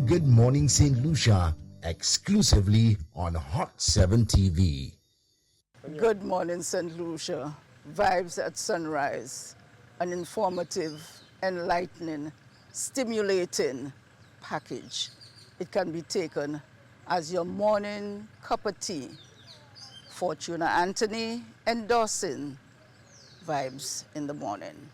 Good Morning Saint Lucia, exclusively on Hot 7 TV. Good Morning Saint Lucia, vibes at sunrise, an informative, enlightening, stimulating package. It can be taken as your morning cup of tea. Fortuna Anthony endorsing vibes in the morning.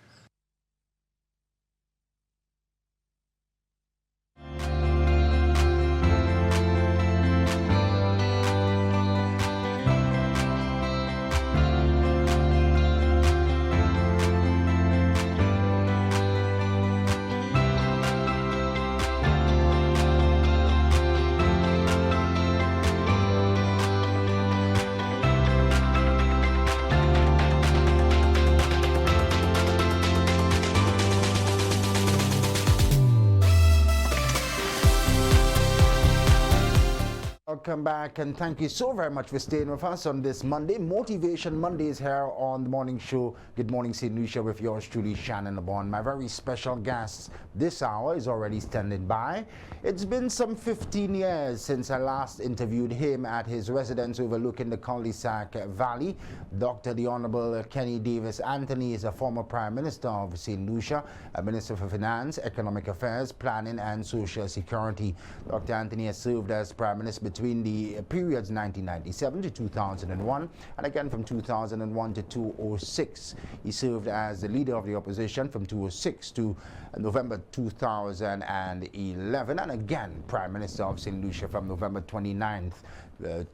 Welcome back, and thank you so very much for staying with us on this Monday. Motivation Mondays here on the morning show, Good Morning Saint Lucia, with yours truly, Shannon Lebourne. My very special guest this hour is already standing by. It's been some 15 years since I last interviewed him at his residence overlooking the cul-de-sac valley. Dr. the Honorable Kenny Davis Anthony is a former Prime Minister of Saint Lucia, a Minister for Finance, Economic Affairs, Planning and Social Security. Dr. Anthony has served as Prime Minister between the periods 1997 to 2001 and again from 2001 to 2006. He served as the leader of the opposition from 2006 to November 2011 and again Prime Minister of St. Lucia from November 29th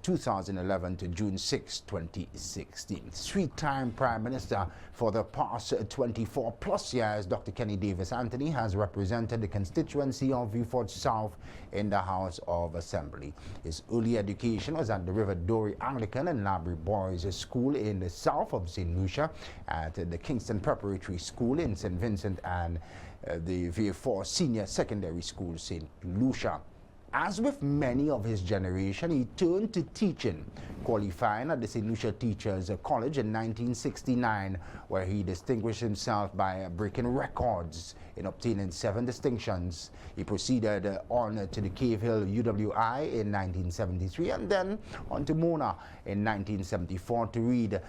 2011 to June 6, 2016. Three-time Prime Minister for the past 24 plus years, Dr. Kenny Davis Anthony has represented the constituency of Vieux Fort South in the House of Assembly. His early education was at the River Dory Anglican and Library Boys School in the south of St. Lucia, at the Kingston Preparatory School in St. Vincent, and the Vieux Fort Senior Secondary School, St. Lucia. As with many of his generation, he turned to teaching, qualifying at the St. Lucia Teachers College in 1969, where he distinguished himself by breaking records in obtaining 7 distinctions. He proceeded on to the Cave Hill UWI in 1973 and then on to Mona in 1974 to read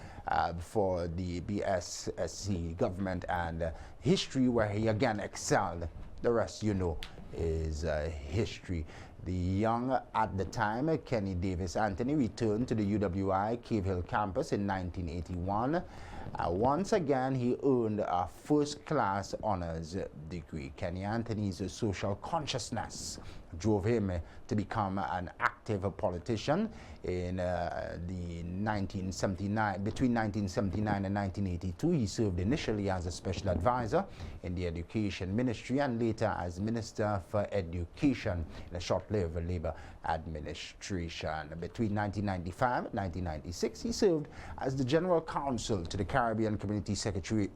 for the BSSC Government and History, where he again excelled. The rest you know is history. The young at the time, Kenny Davis Anthony, returned to the UWI Cave Hill campus in 1981. Once again, he earned a first-class honors degree. Kenny Anthony's social consciousness drove him to become an active politician in the 1979. Between 1979 and 1982, he served initially as a special advisor in the Education Ministry and later as Minister for Education in a short-lived Labour administration. Between 1995 and 1996, he served as the General Counsel to the Caribbean Community Secretariat,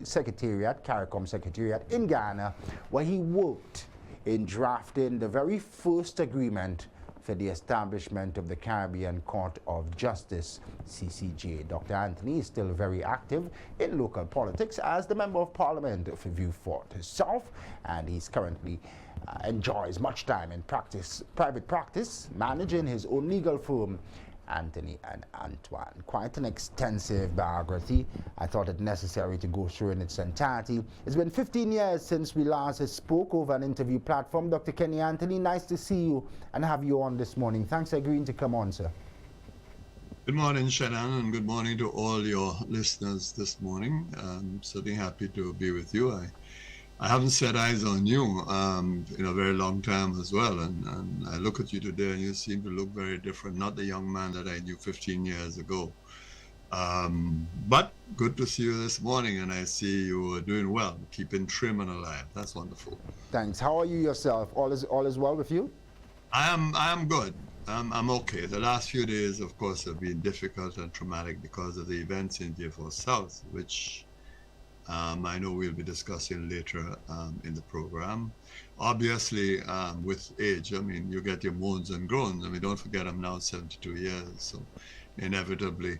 CARICOM Secretariat in Ghana, where he worked in drafting the very first agreement for the establishment of the Caribbean Court of Justice, CCJ. Dr. Anthony is still very active in local politics as the Member of Parliament for Vieux Fort South, and he's currently enjoys much time in private practice, managing his own legal firm, Anthony and Antoine. Quite an extensive biography. I thought it necessary to go through in its entirety. It's been 15 years since we last spoke over an interview platform. Dr. Kenny Anthony, nice to see you and have you on this morning. Thanks for agreeing to come on, sir. Good morning, Shannon, and good morning to all your listeners this morning. I'm certainly happy to be with you. I haven't set eyes on you in a very long time as well, and I look at you today and you seem to look very different, not the young man that I knew 15 years ago. But good to see you this morning, and I see you are doing well, keeping trim and alive. That's wonderful. Thanks. How are you yourself? All is well with you? I am good. I'm okay. The last few days, of course, have been difficult and traumatic because of the events in Vieux Fort South, which I know we'll be discussing later in the program. Obviously, with age, I mean, you get your moans and groans. I mean, don't forget I'm now 72 years, so inevitably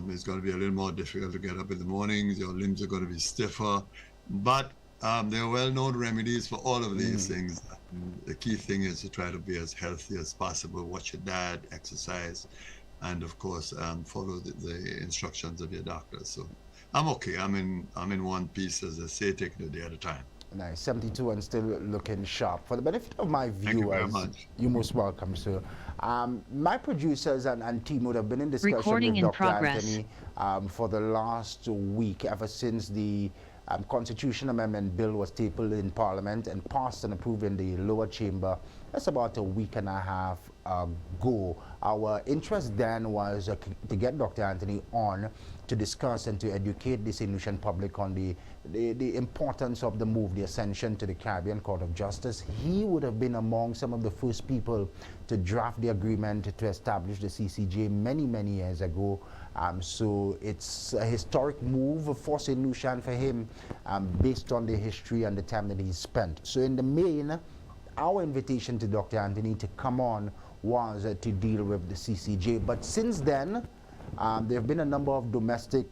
it's going to be a little more difficult to get up in the mornings. Your limbs are going to be stiffer, but There are well-known remedies for all of these things. The key thing is to try to be as healthy as possible, watch your diet, exercise, and of course, follow the instructions of your doctor. So I'm okay. I'm in one piece, as I say, taking it a day at a time. Nice, 72 and still looking sharp. For the benefit of my viewers, Thank you very much. you're most welcome, sir. My producers and team would have been in discussion Recording with in Dr. progress. Anthony for the last week, ever since the Constitution Amendment Bill was tabled in Parliament and passed and approved in the lower chamber. That's about a week and a half ago. Our interest then was to get Dr. Anthony on to discuss and to educate the St. Lucian public on the importance of the move, the ascension to the Caribbean Court of Justice. He would have been among some of the first people to draft the agreement to establish the CCJ many, many years ago. So it's a historic move for St. Lucia and for him, based on the history and the time that he's spent. So in the main, our invitation to Dr. Anthony to come on was to deal with the CCJ. But since then, there have been a number of domestic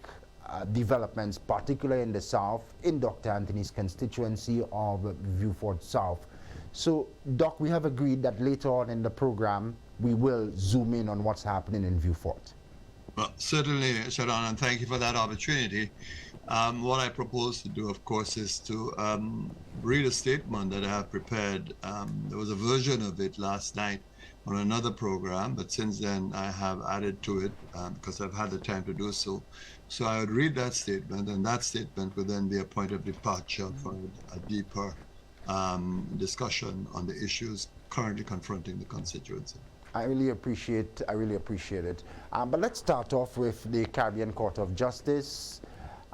developments, particularly in the South, in Dr. Anthony's constituency of Vieux Fort South. So, Doc, we have agreed that later on in the program, we will zoom in on what's happening in Vieux Fort. Well, certainly, Shannon, and thank you for that opportunity. What I propose to do, of course, is to read a statement that I have prepared. There was a version of it last night on another program, but since then I have added to it because I've had the time to do so. So I would read that statement, and that statement would then be a point of departure for a deeper discussion on the issues currently confronting the constituency. I really appreciate it. But let's start off with the Caribbean Court of Justice.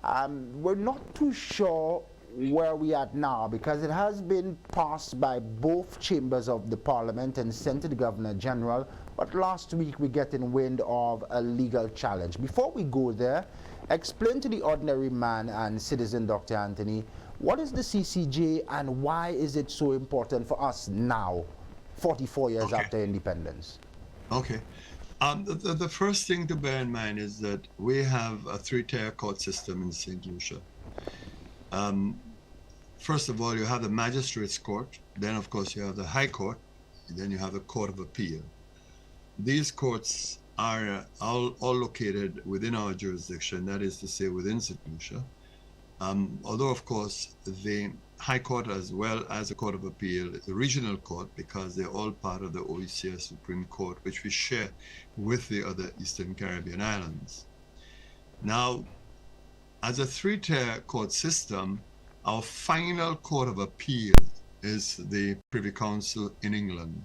We're not too sure where we are now because it has been passed by both chambers of the Parliament and sent to the Governor General. But last week we get in wind of a legal challenge. Before we go there, explain to the ordinary man and citizen, Dr. Anthony, what is the CCJ and why is it so important for us now, 44 years after independence? Okay. The first thing to bear in mind is that we have a three-tier court system in St. Lucia. First of all, you have the Magistrates Court, then of course you have the High Court, and then you have the Court of Appeal. These courts are all located within our jurisdiction, that is to say within St. Lucia. Although of course the High Court as well as the Court of Appeal is a regional court because they're all part of the OECS Supreme Court, which we share with the other Eastern Caribbean islands. Now, as a three-tier court system, our final Court of Appeal is the Privy Council in England.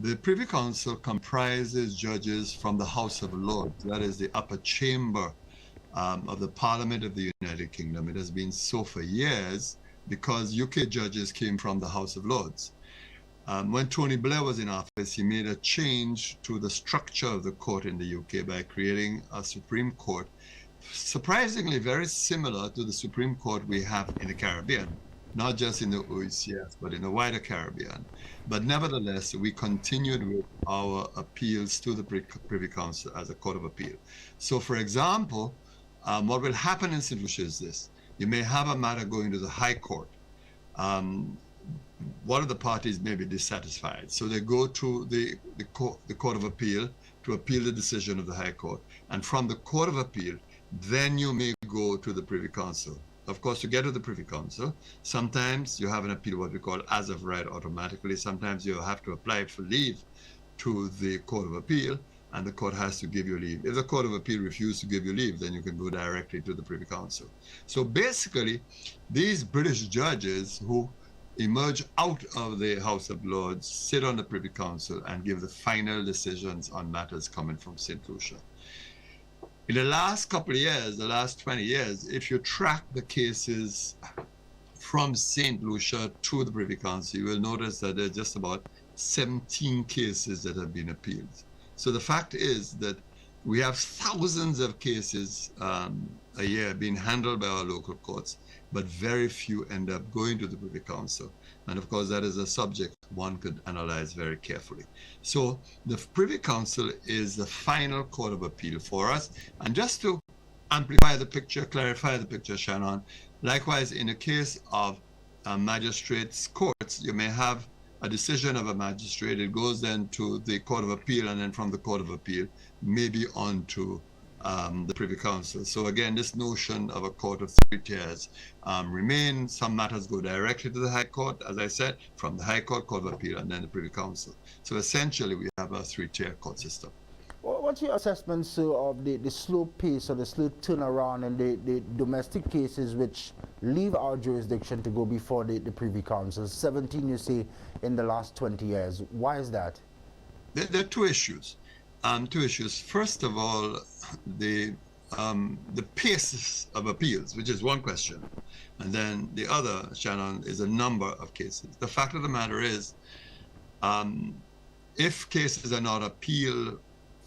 The Privy Council comprises judges from the House of Lords, that is the upper chamber of the Parliament of the United Kingdom. It has been so for years because UK judges came from the House of Lords. When Tony Blair was in office, he made a change to the structure of the court in the UK by creating a Supreme Court, surprisingly very similar to the Supreme Court we have in the Caribbean, not just in the OECS, but in the wider Caribbean. But nevertheless, we continued with our appeals to the Privy Council as a Court of Appeal. So for example, what will happen in St. Lucia is this. You may have a matter going to the High Court. One of the parties may be dissatisfied. So they go to the Court of Appeal to appeal the decision of the High Court. And from the Court of Appeal, then you may go to the Privy Council. Of course, to get to the Privy Council, sometimes you have an appeal, what we call as of right automatically. Sometimes you have to apply for leave to the Court of Appeal, and the court has to give you leave. If the Court of Appeal refuses to give you leave, then you can go directly to the Privy Council. So basically, these British judges who emerge out of the House of Lords sit on the Privy Council and give the final decisions on matters coming from St. Lucia. In the last couple of years, the last 20 years, if you track the cases from St. Lucia to the Privy Council, you will notice that there are just about 17 cases that have been appealed. So the fact is that we have thousands of cases a year being handled by our local courts, but very few end up going to the Privy Council. And of course, that is a subject one could analyze very carefully. So the Privy Council is the final Court of Appeal for us. And just to amplify the picture, clarify the picture, Shannon, Likewise, in the case of magistrates' courts, you may have a decision of a magistrate. It goes then to the Court of Appeal, and then from the Court of Appeal, maybe on to the Privy Council. So again, this notion of a court of three tiers remains. Some matters go directly to the High Court, as I said, from the High Court, Court of Appeal, and then the Privy Council. So essentially, we have a three-tier court system. What's your assessment, sir, of the slow pace or the slow turnaround in the domestic cases which leave our jurisdiction to go before the Privy Council? 17, you say, in the last 20 years. Why is that? There are two issues. First of all, the pace of appeals, which is one question. And then the other, Shannon, is a number of cases. The fact of the matter is, if cases are not appealed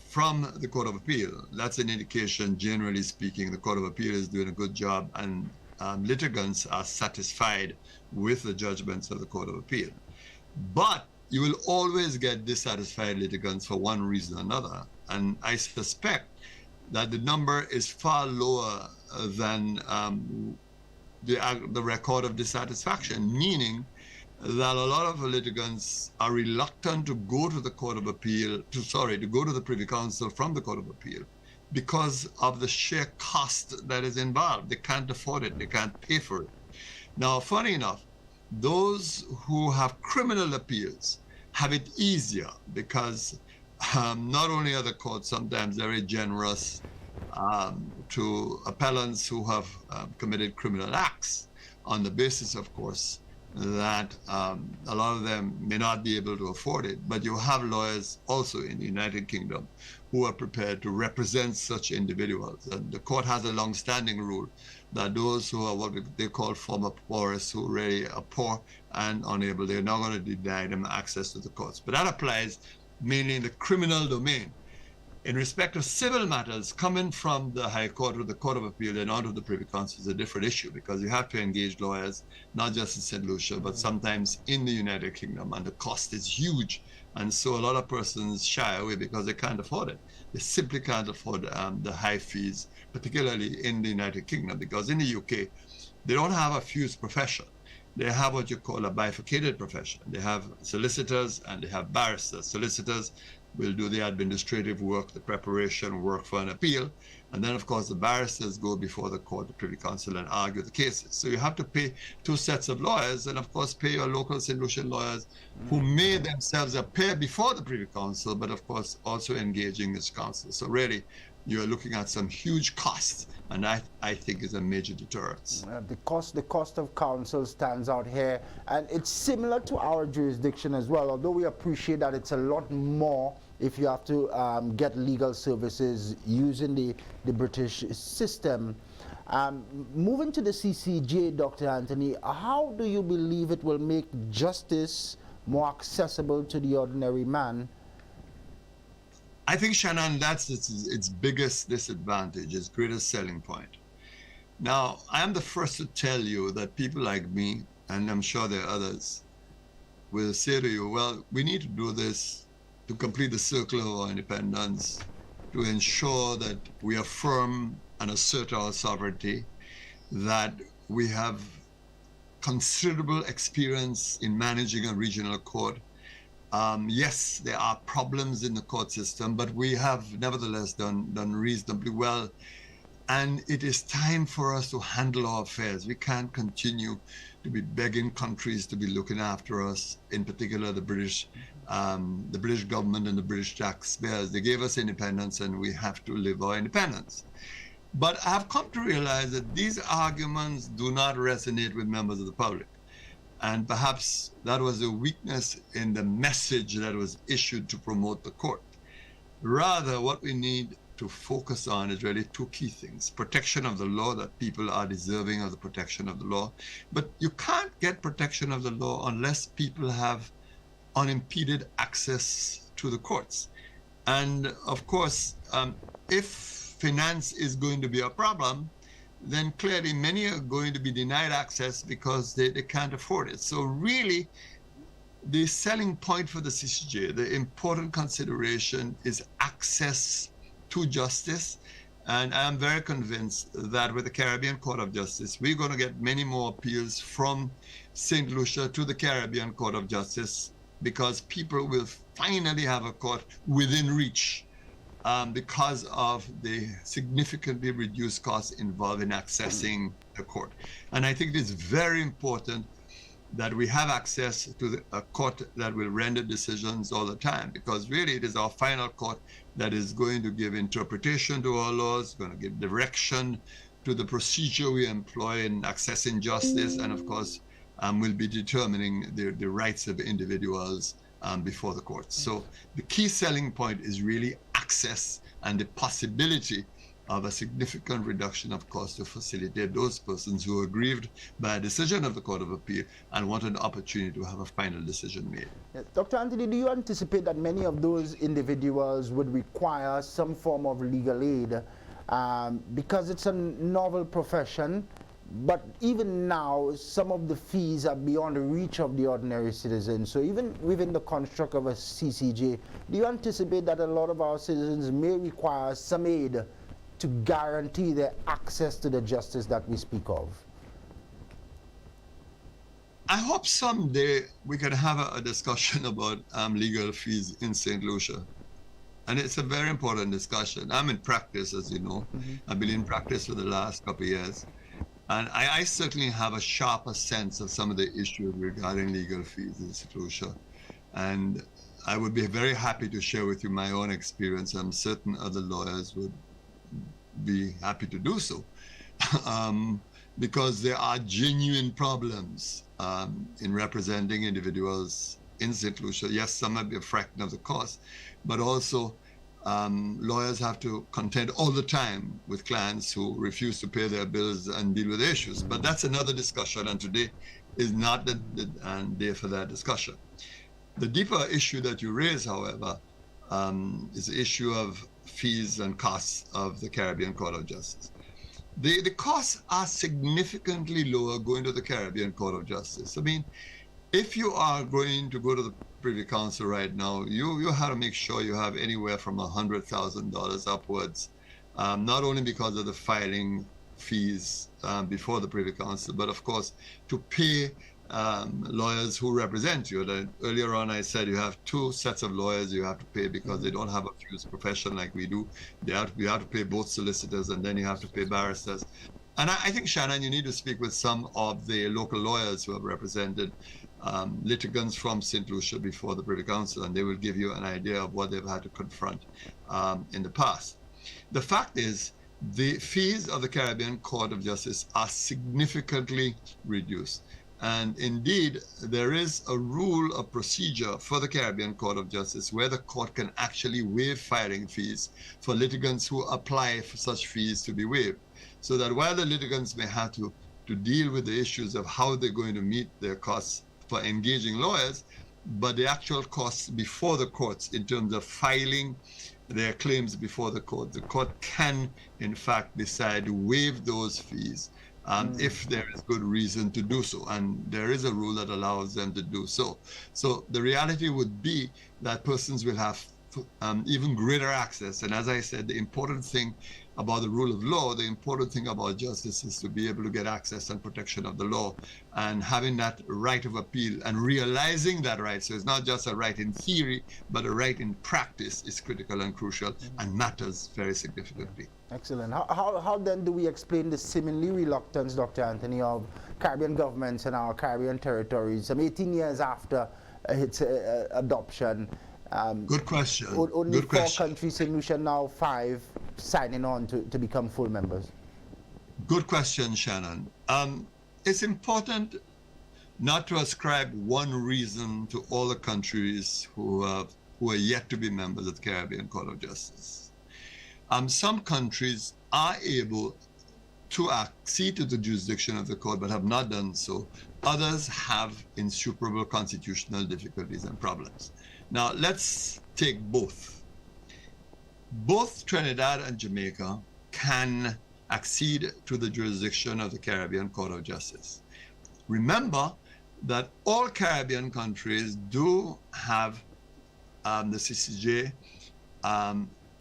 from the Court of Appeal, that's an indication, generally speaking, the Court of Appeal is doing a good job and litigants are satisfied with the judgments of the Court of Appeal. But you will always get dissatisfied litigants for one reason or another. And I suspect that the number is far lower than the record of dissatisfaction, meaning that a lot of litigants are reluctant to go to the Court of Appeal, to go to the Privy Council from the Court of Appeal because of the sheer cost that is involved. They can't afford it, they can't pay for it. Now, funny enough, those who have criminal appeals have it easier because not only are the courts sometimes very generous to appellants who have committed criminal acts on the basis, of course, that a lot of them may not be able to afford it, but you have lawyers also in the United Kingdom who are prepared to represent such individuals. And the court has a long-standing rule that those who are what they call former poorest, who really are poor and unable, they're not going to deny them access to the courts. But that applies mainly in the criminal domain. In respect of civil matters coming from the High Court or the Court of Appeal and onto the Privy Council is a different issue because you have to engage lawyers, not just in St. Lucia, but sometimes in the United Kingdom, and the cost is huge. And so a lot of persons shy away because they can't afford it. They simply can't afford the high fees, particularly in the United Kingdom, because in the UK, they don't have a fused profession. They have what you call a bifurcated profession. They have solicitors and they have barristers. Solicitors will do the administrative work, the preparation work for an appeal. And then, of course, the barristers go before the court, the Privy Council, and argue the cases. So you have to pay two sets of lawyers and, of course, pay your local St. Lucian lawyers who may themselves appear before the Privy Council, but, of course, also engaging this council. So really, you're looking at some huge costs, and that, I think, is a major deterrent. The cost of counsel stands out here, and it's similar to our jurisdiction as well, although we appreciate that it's a lot more if you have to get legal services using the British system. Moving to the CCJ, Dr. Anthony, how do you believe it will make justice more accessible to the ordinary man? I think, Shannon, that's its biggest disadvantage, its greatest selling point. Now, I am the first to tell you that people like me, and I'm sure there are others, will say to you, well, we need to do this to complete the circle of our independence, to ensure that we affirm and assert our sovereignty, that we have considerable experience in managing a regional court. Yes, there are problems in the court system, but we have nevertheless done reasonably well. And it is time for us to handle our affairs. We can't continue to be begging countries to be looking after us, in particular the British government and the British taxpayers. They gave us independence and we have to live our independence. But I've come to realize that these arguments do not resonate with members of the public. And perhaps that was a weakness in the message that was issued to promote the court. Rather, what we need to focus on is really two key things: protection of the law, that people are deserving of the protection of the law. But you can't get protection of the law unless people have unimpeded access to the courts. And of course, if finance is going to be a problem, then clearly many are going to be denied access because they can't afford it. So really, the selling point for the CCJ, the important consideration is access to justice. And I'm very convinced that with the Caribbean Court of Justice, we're going to get many more appeals from St. Lucia to the Caribbean Court of Justice, because people will finally have a court within reach because of the significantly reduced costs involved in accessing the court. And I think it is very important that we have access to a court that will render decisions all the time, because really it is our final court that is going to give interpretation to our laws, going to give direction to the procedure we employ in accessing justice, and of course will be determining the rights of individuals before the courts. So the key selling point is really access and the possibility of a significant reduction of cost to facilitate those persons who are aggrieved by a decision of the Court of Appeal and want an opportunity to have a final decision made. Dr. Anthony, do you anticipate that many of those individuals would require some form of legal aid because it's a novel profession, but even now some of the fees are beyond the reach of the ordinary citizen? So even within the construct of a CCJ, do you anticipate that a lot of our citizens may require some aid to guarantee their access to the justice that we speak of? I hope someday we can have a discussion about legal fees in St. Lucia. And it's a very important discussion. I'm in practice, as you know. I've been in practice for the last couple of years. And I certainly have a sharper sense of some of the issues regarding legal fees in St. Lucia. And I would be very happy to share with you my own experience. I'm certain other lawyers would be happy to do so, because there are genuine problems in representing individuals in St. Lucia. Yes, some might be a fraction of the cost, but also lawyers have to contend all the time with clients who refuse to pay their bills and deal with issues. But that's another discussion, and today is not the day for that discussion. The deeper issue that you raise, however, is the issue of fees and costs of the Caribbean Court of Justice. The costs are significantly lower going to the Caribbean Court of Justice. I mean, if you are going to go to the Privy Council right now, you have to make sure you have anywhere from $100,000 upwards, not only because of the filing fees before the Privy Council, but of course to pay lawyers who represent you. Earlier on I said you have two sets of lawyers you have to pay because they don't have a fused profession like we do. You have to pay both solicitors, and then you have to pay barristers. And I think, Shannon, you need to speak with some of the local lawyers who have represented litigants from St. Lucia before the Privy Council, and they will give you an idea of what they've had to confront in the past. The fact is, the fees of the Caribbean Court of Justice are significantly reduced. And indeed, there is a rule of procedure for the Caribbean Court of Justice where the court can actually waive filing fees for litigants who apply for such fees to be waived. So that while the litigants may have to deal with the issues of how they're going to meet their costs for engaging lawyers, but the actual costs before the courts in terms of filing their claims before the court can, in fact, decide to waive those fees if there is good reason to do so. And there is a rule that allows them to do so. So the reality would be that persons will have even greater access. And as I said, the important thing about the rule of law, the important thing about justice is to be able to get access and protection of the law, and having that right of appeal and realizing that right. So it's not just a right in theory, but a right in practice is critical and crucial and matters very significantly. Excellent. How then do we explain the seemingly reluctance, Dr. Anthony, of Caribbean governments and our Caribbean territories, some 18 years after its adoption? Good question. Only four countries, St. Lucia now 5, signing on to become full members. Good question, Shannon. It's important not to ascribe one reason to all the countries who are yet to be members of the Caribbean Court of Justice. Some countries are able to accede to the jurisdiction of the court but have not done so. Others have insuperable constitutional difficulties and problems. Now, let's take both. Both Trinidad and Jamaica can accede to the jurisdiction of the Caribbean Court of Justice. Remember that all Caribbean countries do have the CCJ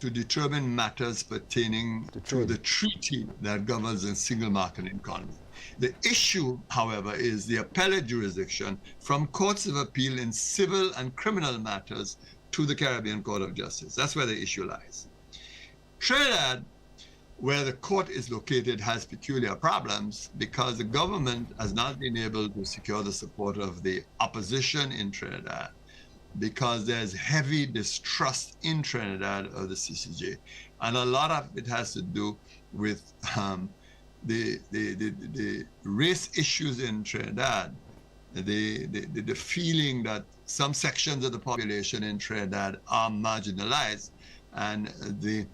to determine matters pertaining to the treaty that governs the single market economy. The issue, however, is the appellate jurisdiction from courts of appeal in civil and criminal matters to the Caribbean Court of Justice. That's where the issue lies. Trinidad, where the court is located, has peculiar problems because the government has not been able to secure the support of the opposition in Trinidad, because there's heavy distrust in Trinidad of the CCJ. And a lot of it has to do with the race issues in Trinidad, the feeling that some sections of the population in Trinidad are marginalized, and the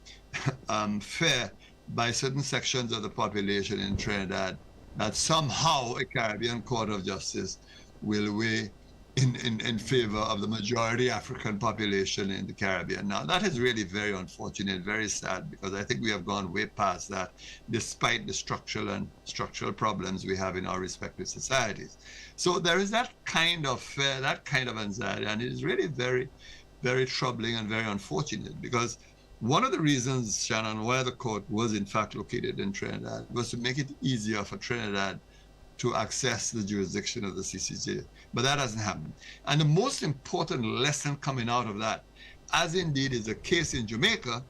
fear by certain sections of the population in Trinidad that somehow a Caribbean Court of Justice will weigh in favor of the majority African population in the Caribbean. Now, that is really very unfortunate, very sad, because I think we have gone way past that, despite the structural problems we have in our respective societies. So there is that kind of fear, that kind of anxiety, and it is really very, very troubling and very unfortunate, because one of the reasons, Shannon, why the court was in fact located in Trinidad was to make it easier for Trinidad to access the jurisdiction of the CCJ, but that hasn't happened. And the most important lesson coming out of that, as indeed is the case in Jamaica,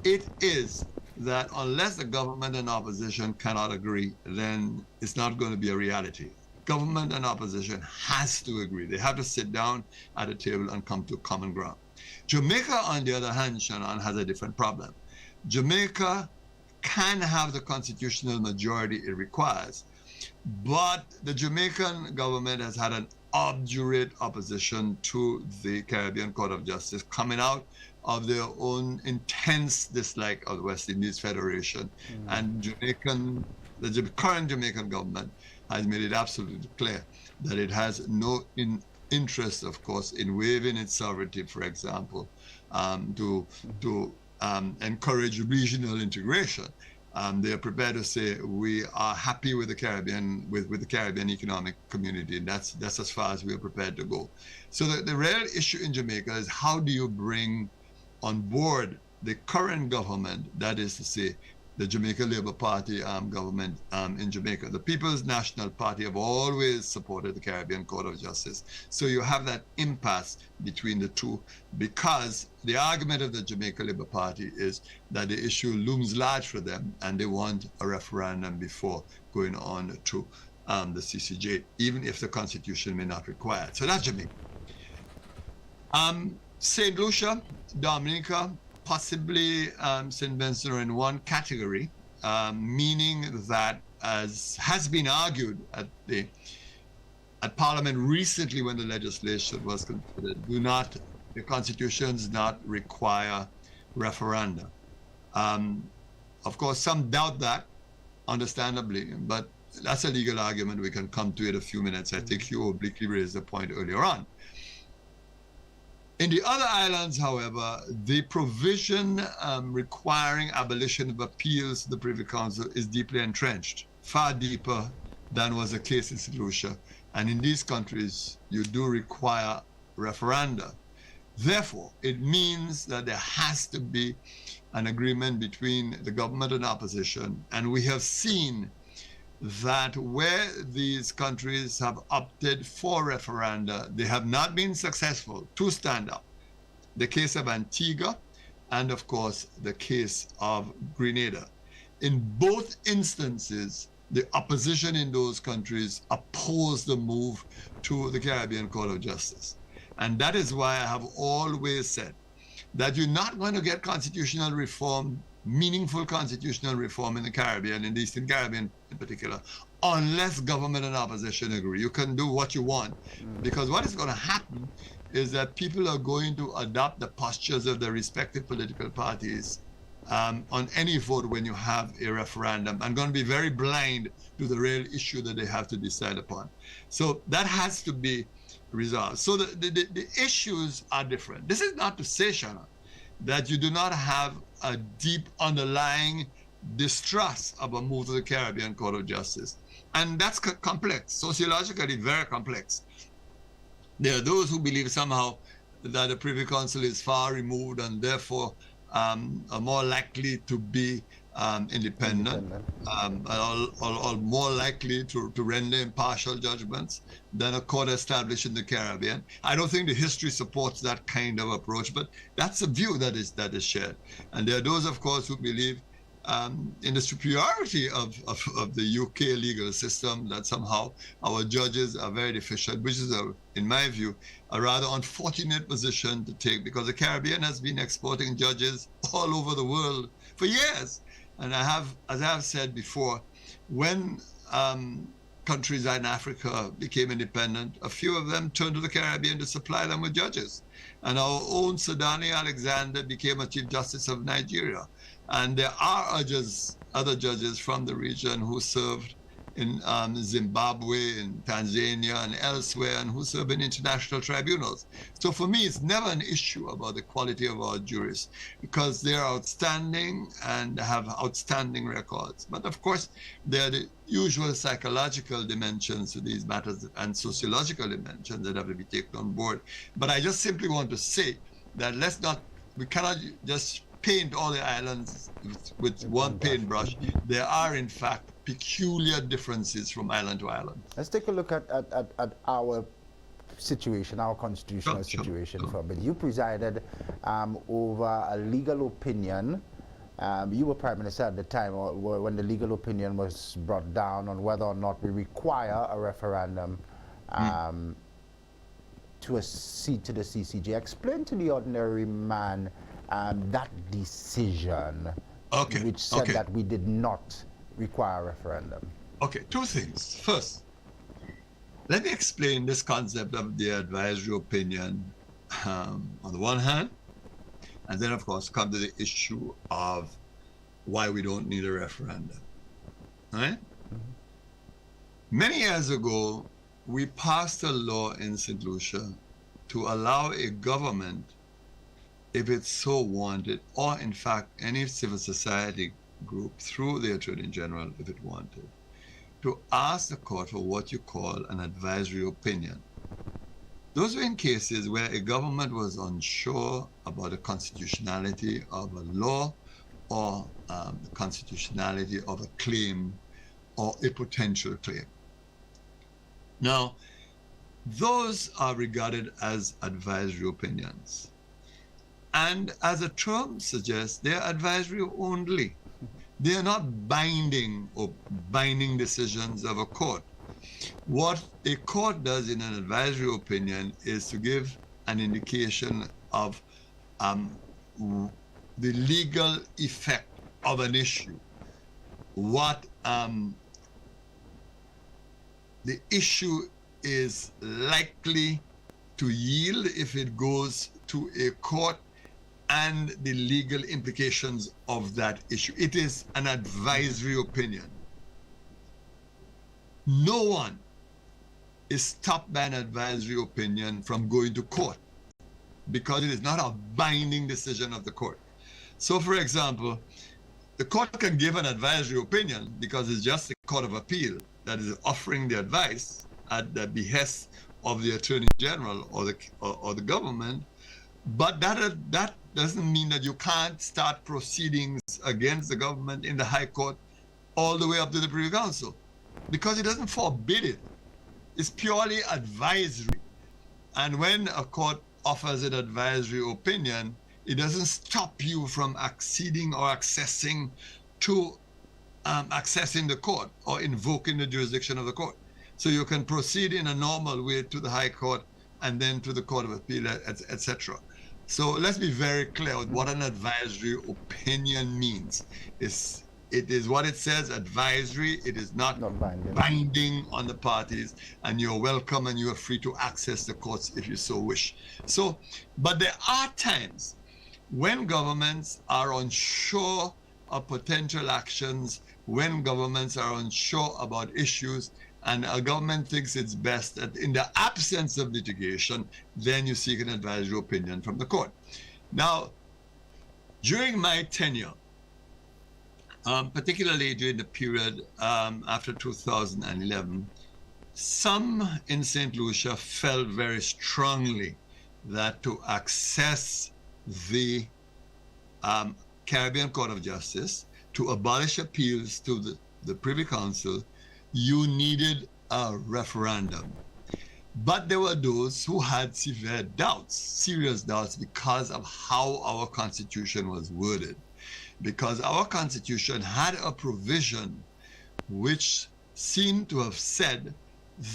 it is that unless the government and opposition cannot agree, then it's not going to be a reality. Government and opposition has to agree. They have to sit down at a table and come to common ground. Jamaica, on the other hand, Shannon, has a different problem. Jamaica can have the constitutional majority it requires, but the Jamaican government has had an obdurate opposition to the Caribbean Court of Justice, coming out of their own intense dislike of the West Indies Federation. And the current Jamaican government has made it absolutely clear that it has no interest, of course, in waiving its sovereignty, for example, to encourage regional integration. They are prepared to say we are happy with the Caribbean, with the Caribbean economic community. That's as far as we are prepared to go. So the real issue in Jamaica is how do you bring on board the current government, that is to say, the Jamaica Labour Party government in Jamaica. The People's National Party have always supported the Caribbean Court of Justice. So you have that impasse between the two, because the argument of the Jamaica Labour Party is that the issue looms large for them and they want a referendum before going on to the CCJ, even if the Constitution may not require it. So that's Jamaica. St. Lucia, Dominica, possibly St. Vincent are in one category, meaning that, as has been argued at Parliament recently when the legislation was considered, the Constitution does not require referenda. Of course, some doubt that, understandably, but that's a legal argument. We can come to it in a few minutes. I think you obliquely raised the point earlier on. In the other islands, however, the provision requiring abolition of appeals to the Privy Council is deeply entrenched, far deeper than was the case in St. Lucia. And in these countries, you do require referenda. Therefore, it means that there has to be an agreement between the government and opposition. And we have seen that where these countries have opted for referenda, they have not been successful to stand up. The case of Antigua and, of course, the case of Grenada. In both instances, the opposition in those countries opposed the move to the Caribbean Court of Justice. And that is why I have always said that you're not going to get constitutional reform, meaningful constitutional reform in the Caribbean, in the Eastern Caribbean in particular, unless government and opposition agree. You can do what you want, because what is going to happen is that people are going to adopt the postures of their respective political parties on any vote when you have a referendum, and going to be very blind to the real issue that they have to decide upon. So that has to be resolved. So the issues are different. This is not to say, Shannon, that you do not have a deep underlying distrust of a move to the Caribbean Court of Justice. And that's complex, sociologically very complex. There are those who believe somehow that the Privy Council is far removed and therefore are more likely to be independent. Or more likely to render impartial judgments than a court established in the Caribbean. I don't think the history supports that kind of approach, but that's a view that is shared. And there are those, of course, who believe in the superiority of the UK legal system, that somehow our judges are very deficient, which is, in my view, a rather unfortunate position to take, because the Caribbean has been exporting judges all over the world for years. And as I have said before, when countries in Africa became independent, a few of them turned to the Caribbean to supply them with judges. And our own Sadani Alexander became a Chief Justice of Nigeria. And there are other judges from the region who served in Zimbabwe, in Tanzania, and elsewhere, and who serve in international tribunals. So for me, it's never an issue about the quality of our jurists, because they are outstanding and have outstanding records. But of course, there are the usual psychological dimensions to these matters and sociological dimensions that have to be taken on board. But I just simply want to say that we cannot just paint all the islands with one paintbrush. There are, in fact, peculiar differences from island to island. Let's take a look at our situation, our constitutional situation for a bit. You presided over a legal opinion. You were Prime Minister at the time when the legal opinion was brought down on whether or not we require a referendum to accede to the CCJ. Explain to the ordinary man that decision, which said that we did not require a referendum. Okay, two things. First, let me explain this concept of the advisory opinion on the one hand, and then, of course, come to the issue of why we don't need a referendum. All right? Many years ago, we passed a law in St. Lucia to allow a government, if it so wanted, or in fact any civil society group through the Attorney General, if it wanted, to ask the court for what you call an advisory opinion. Those were in cases where a government was unsure about the constitutionality of a law or the constitutionality of a claim or a potential claim. Now, those are regarded as advisory opinions. And as the term suggests, they're advisory only. They are not binding decisions of a court. What a court does in an advisory opinion is to give an indication of the legal effect of an issue, what the issue is likely to yield if it goes to a court, and the legal implications of that issue. It is an advisory opinion. No one is stopped by an advisory opinion from going to court because it is not a binding decision of the court. So, for example, the court can give an advisory opinion because it's just the Court of Appeal that is offering the advice at the behest of the Attorney General or the government, but that doesn't mean that you can't start proceedings against the government in the High Court all the way up to the Privy Council, because it doesn't forbid it. It's purely advisory. And when a court offers an advisory opinion, it doesn't stop you from acceding or accessing the court or invoking the jurisdiction of the court. So you can proceed in a normal way to the High Court and then to the Court of Appeal, etc. So let's be very clear with what an advisory opinion means. It is what it says, advisory. It is not binding on the parties, and you're welcome and you are free to access the courts if you so wish. So, but there are times when governments are unsure of potential actions, when governments are unsure about issues, and a government thinks it's best that in the absence of litigation, then you seek an advisory opinion from the court. Now, during my tenure, particularly during the period after 2011, some in St. Lucia felt very strongly that to access the Caribbean Court of Justice to abolish appeals to the Privy Council, you needed a referendum. But there were those who had severe doubts, serious doubts, because of how our Constitution was worded. Because our Constitution had a provision which seemed to have said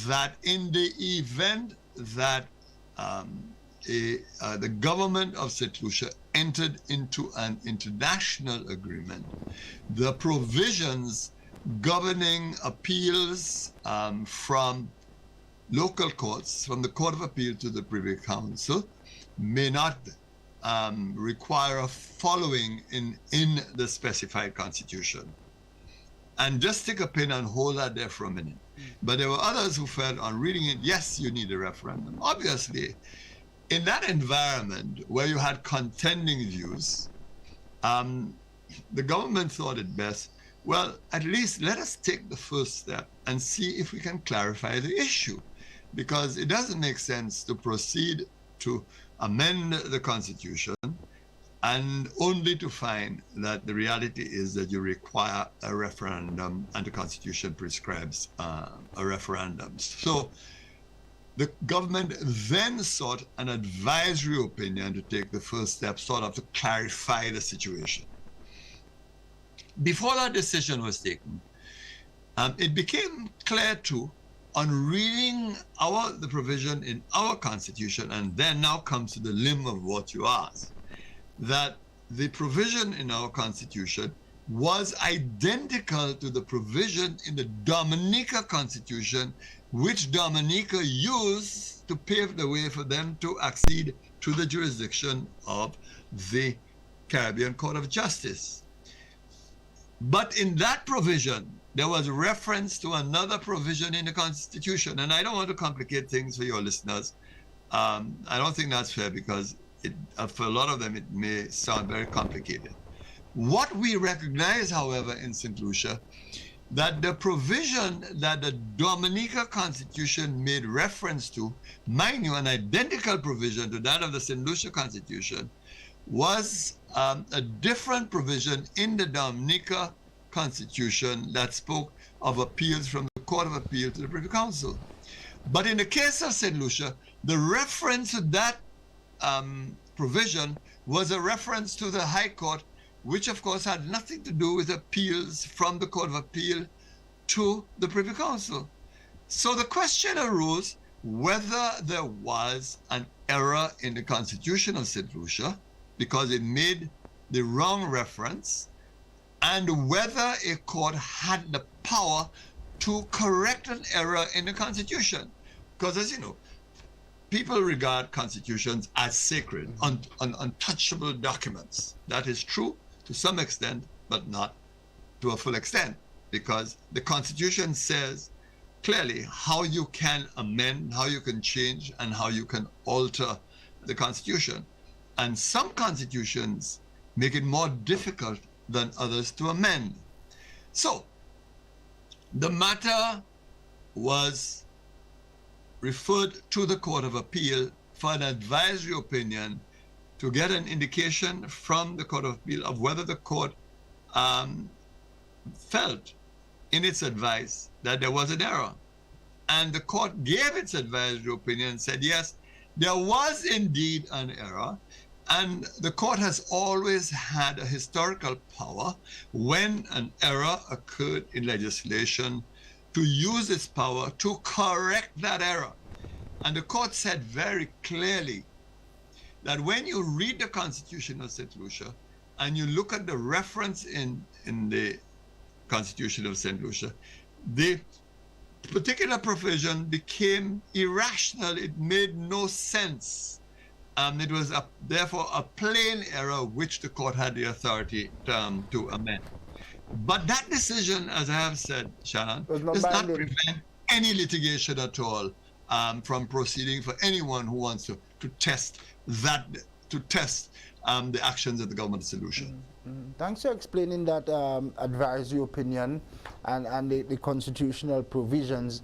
that in the event that the government of St. Lucia entered into an international agreement, the provisions governing appeals from local courts, from the Court of Appeal to the Privy Council, may not require a following in the specified constitution. And just stick a pin and hold that there for a minute. But there were others who felt on reading it, yes, you need a referendum. Obviously, in that environment where you had contending views, the government thought it best, well, at least let us take the first step and see if we can clarify the issue. Because it doesn't make sense to proceed to amend the Constitution and only to find that the reality is that you require a referendum and the Constitution prescribes a referendum. So the government then sought an advisory opinion to take the first step, sort of to clarify the situation. Before that decision was taken, it became clear too, on reading the provision in our Constitution, and then now comes to the limb of what you asked, that the provision in our Constitution was identical to the provision in the Dominica Constitution, which Dominica used to pave the way for them to accede to the jurisdiction of the Caribbean Court of Justice. But in that provision, there was reference to another provision in the Constitution, and I don't want to complicate things for your listeners. I don't think that's fair because for a lot of them, it may sound very complicated. What we recognize, however, in St. Lucia, that the provision that the Dominica Constitution made reference to, mind you, an identical provision to that of the St. Lucia Constitution, was a different provision in the Dominica Constitution that spoke of appeals from the Court of Appeal to the Privy Council. But in the case of St. Lucia, the reference to that provision was a reference to the High Court, which of course had nothing to do with appeals from the Court of Appeal to the Privy Council. So the question arose whether there was an error in the Constitution of St. Lucia because it made the wrong reference, and whether a court had the power to correct an error in the Constitution. Because as you know, people regard constitutions as sacred, untouchable documents. That is true to some extent, but not to a full extent, because the Constitution says clearly how you can amend, how you can change, and how you can alter the Constitution. And some constitutions make it more difficult than others to amend. So the matter was referred to the Court of Appeal for an advisory opinion to get an indication from the Court of Appeal of whether the court felt in its advice that there was an error. And the court gave its advisory opinion and said, yes, there was indeed an error. And the court has always had a historical power when an error occurred in legislation to use its power to correct that error. And the court said very clearly that when you read the Constitution of St. Lucia and you look at the reference in the Constitution of St. Lucia, the particular provision became irrational. It made no sense. It was therefore a plain error which the court had the authority to amend. But that decision, as I have said, Shannon, does not prevent any litigation at all from proceeding for anyone who wants to test that to test the actions of the government of St. Lucia. Thanks for explaining that advisory opinion and the constitutional provisions.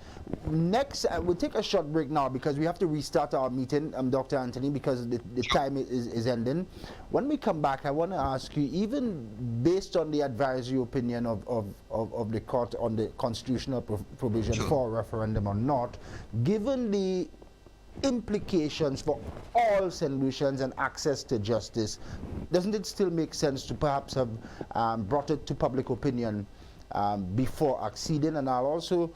Next, we'll take a short break now because we have to restart our meeting, Dr. Anthony, because the time is ending. When we come back, I want to ask you, even based on the advisory opinion of the court on the constitutional provision for a referendum or not, given the implications for all St. Lucians and access to justice, doesn't it still make sense to perhaps have brought it to public opinion before acceding? And I'll also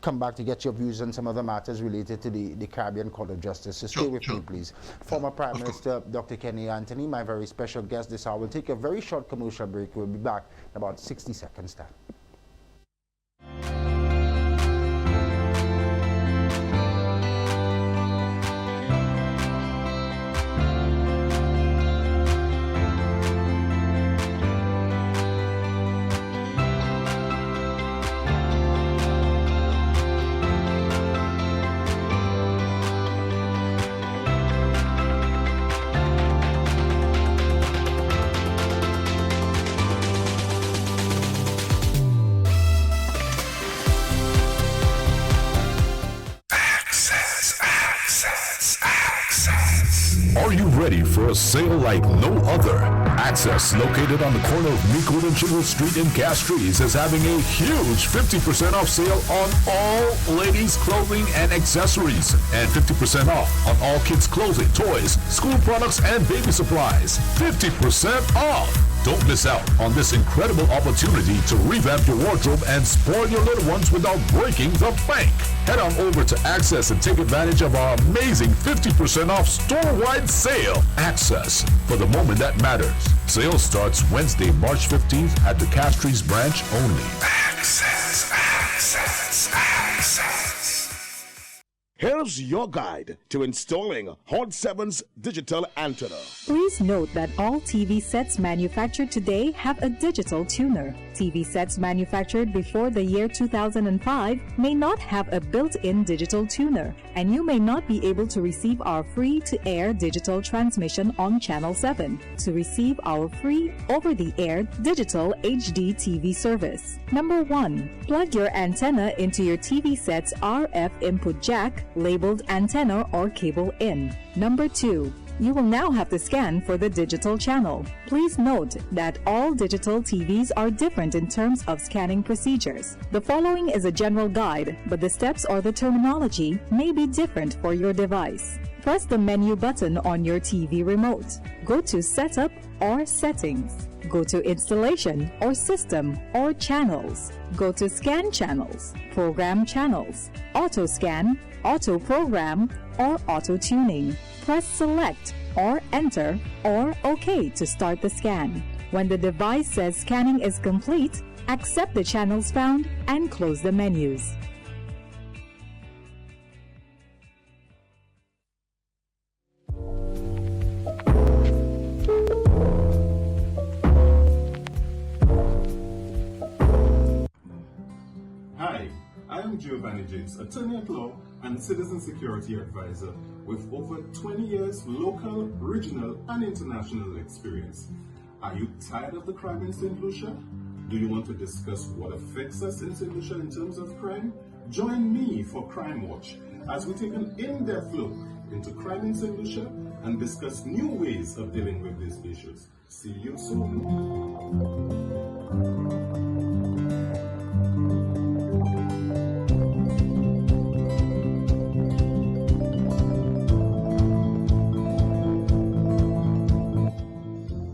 come back to get your views on some other matters related to the Caribbean Court of Justice. So stay with me, please. Former Prime Minister Dr. Kenny Anthony, my very special guest this hour. We'll take a very short commercial break. We'll be back in about 60 seconds time. Are you ready for a sale like no other? Access, located on the corner of Meekwood and Chilwell Street in Castries, is having a huge 50% off sale on all ladies' clothing and accessories, and 50% off on all kids' clothing, toys, school products, and baby supplies. 50% off! Don't miss out on this incredible opportunity to revamp your wardrobe and spoil your little ones without breaking the bank. Head on over to Access and take advantage of our amazing 50% off store-wide sale. Access, for the moment that matters. Sale starts Wednesday, March 15th at the Castries branch only. Access, access, access. Here's your guide to installing Hot 7's digital antenna. Please note that all TV sets manufactured today have a digital tuner. TV sets manufactured before the year 2005 may not have a built-in digital tuner, and you may not be able to receive our free-to-air digital transmission on Channel 7 to receive our free over-the-air digital HD TV service. Number 1. Plug your antenna into your TV set's RF input jack labeled antenna or cable in. Number 2. You will now have to scan for the digital channel. Please note that all digital TVs are different in terms of scanning procedures. The following is a general guide, but the steps or the terminology may be different for your device. Press the menu button on your TV remote. Go to Setup or Settings. Go to Installation or System or Channels. Go to Scan Channels, Program Channels, Auto Scan, Auto Program, or Auto Tuning. Press Select or Enter or OK to start the scan. When the device says scanning is complete, accept the channels found and close the menus. Hi, I am Giovanni Jakes, attorney at law and citizen security advisor with over 20 years local, regional, and international experience. Are you tired of the crime in St. Lucia? Do you want to discuss what affects us in St. Lucia in terms of crime? Join me for Crime Watch as we take an in-depth look into crime in St. Lucia and discuss new ways of dealing with these issues. See you soon.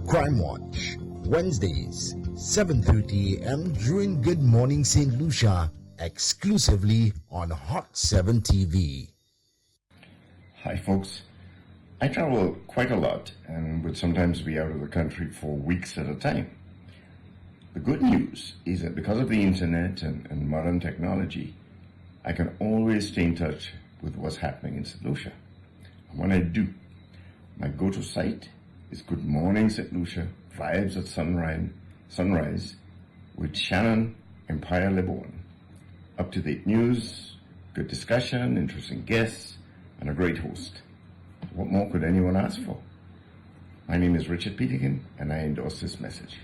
Crime Watch, Wednesdays, 7:30 a.m. during Good Morning Saint Lucia, exclusively on Hot 7 TV. Hi folks, I travel quite a lot and would sometimes be out of the country for weeks at a time. The good news is that because of the internet and modern technology, I can always stay in touch with what's happening in St. Lucia. And when I do, my go-to site is Good Morning Saint Lucia, Vibes at Sunrise with Shannon Lebourne. Up-to-date news, good discussion, interesting guests, and a great host. What more could anyone ask for? My name is Richard Peterkin, and I endorse this message.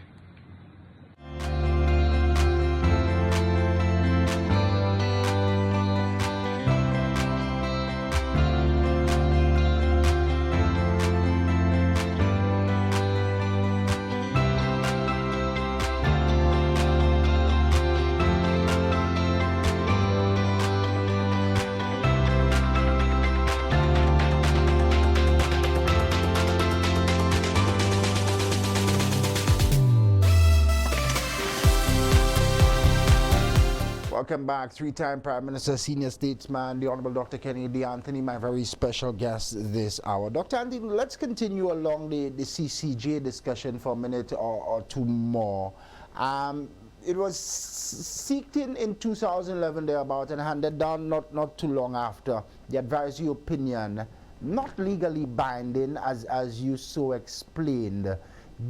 Welcome back. Three-time Prime Minister, senior statesman, the Honorable Dr. Kenny D. Anthony, my very special guest this hour. Dr. Anthony, let's continue along the CCJ discussion for a minute or two more. It was seeked in 2011 thereabout and handed down not too long after. The advisory opinion, not legally binding as you so explained.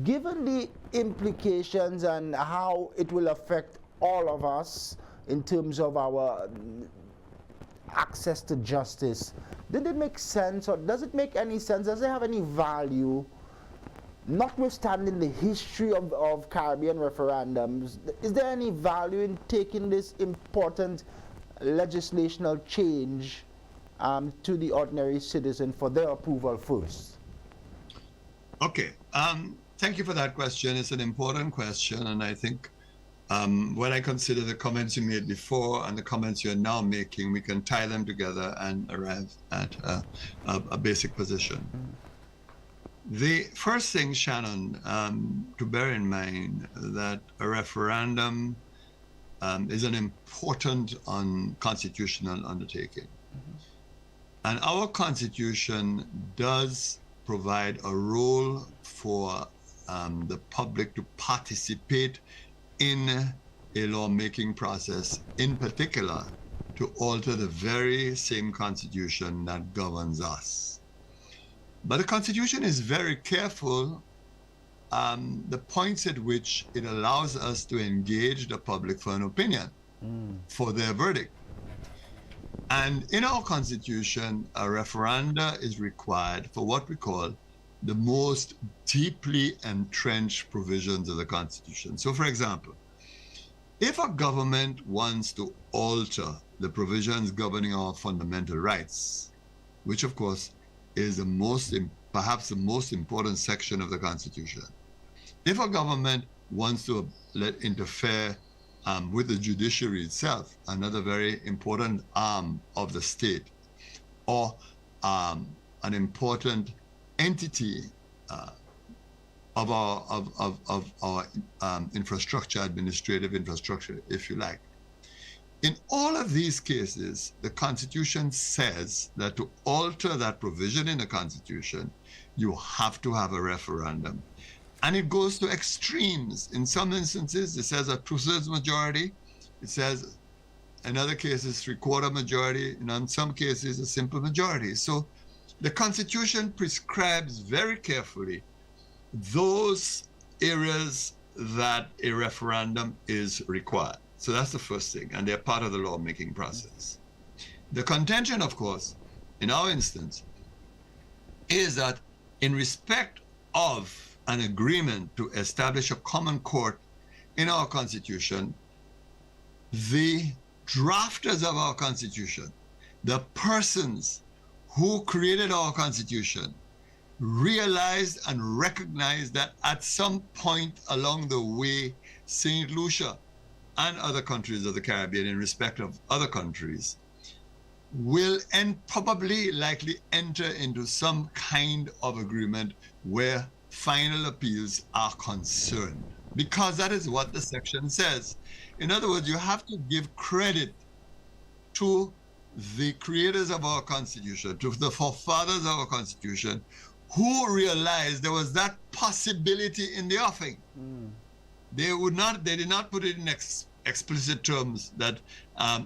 Given the implications and how it will affect all of us in terms of our access to justice, did it make sense, or does it make any sense? Does it have any value, notwithstanding the history of Caribbean referendums? Is there any value in taking this important legislational change to the ordinary citizen for their approval first? Okay, thank you for that question. It's an important question, and I think when I consider the comments you made before and the comments you're now making, we can tie them together and arrive at a basic position. The first thing, Shannon, to bear in mind that a referendum is an important constitutional undertaking. And our Constitution does provide a role for the public to participate in a lawmaking process, in particular, to alter the very same Constitution that governs us. But the Constitution is very careful the points at which it allows us to engage the public for an opinion, for their verdict. And in our Constitution, a referenda is required for what we call the most deeply entrenched provisions of the Constitution. So, for example, if a government wants to alter the provisions governing our fundamental rights, which of course is perhaps the most important section of the Constitution, if a government wants to interfere with the judiciary itself, another very important arm of the state, or an important entity of our infrastructure, administrative infrastructure, if you like. In all of these cases, the Constitution says that to alter that provision in the Constitution, you have to have a referendum. And it goes to extremes. In some instances, it says a 2/3 majority. It says, in other cases, 3/4 majority. And in some cases, a simple majority. So the Constitution prescribes very carefully those areas that a referendum is required. So that's the first thing, and they're part of the lawmaking process. The contention, of course, in our instance, is that in respect of an agreement to establish a common court in our Constitution, the drafters of our Constitution, the persons who created our Constitution, realized and recognized that at some point along the way, St. Lucia and other countries of the Caribbean, in respect of other countries, will probably likely enter into some kind of agreement where final appeals are concerned, because that is what the section says. In other words, you have to give credit to the creators of our Constitution, to the forefathers of our Constitution, who realized there was that possibility in the offing. They did not put it in explicit terms that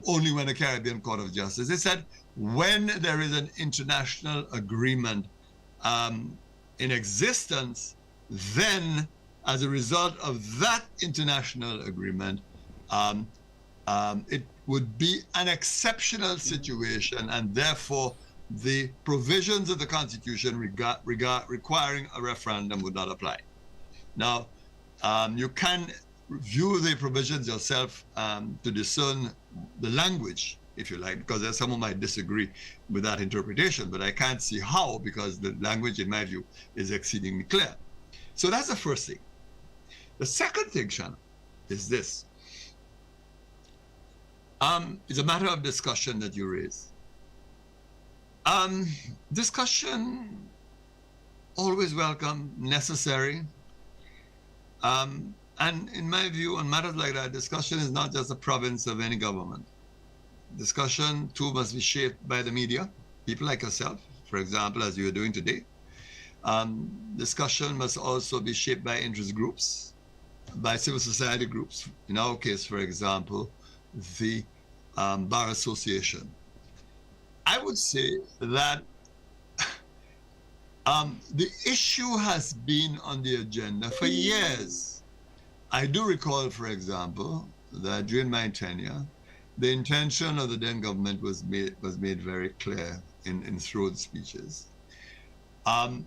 only when a Caribbean Court of Justice. They said when there is an international agreement in existence, then as a result of that international agreement, it would be an exceptional situation, and therefore the provisions of the Constitution requiring a referendum would not apply. Now, you can view the provisions yourself to discern the language, if you like, because there's someone might disagree with that interpretation, but I can't see how, because the language, in my view, is exceedingly clear. So that's the first thing. The second thing, Shannon, is this. It's a matter of discussion that you raise. Discussion, always welcome, necessary. And in my view, on matters like that, discussion is not just a province of any government. Discussion, too, must be shaped by the media, people like yourself, for example, as you are doing today. Discussion must also be shaped by interest groups, by civil society groups. In our case, for example, the Bar Association. I would say that the issue has been on the agenda for years. I do recall, for example, that during my tenure, the intention of the then government was made very clear in throat speeches.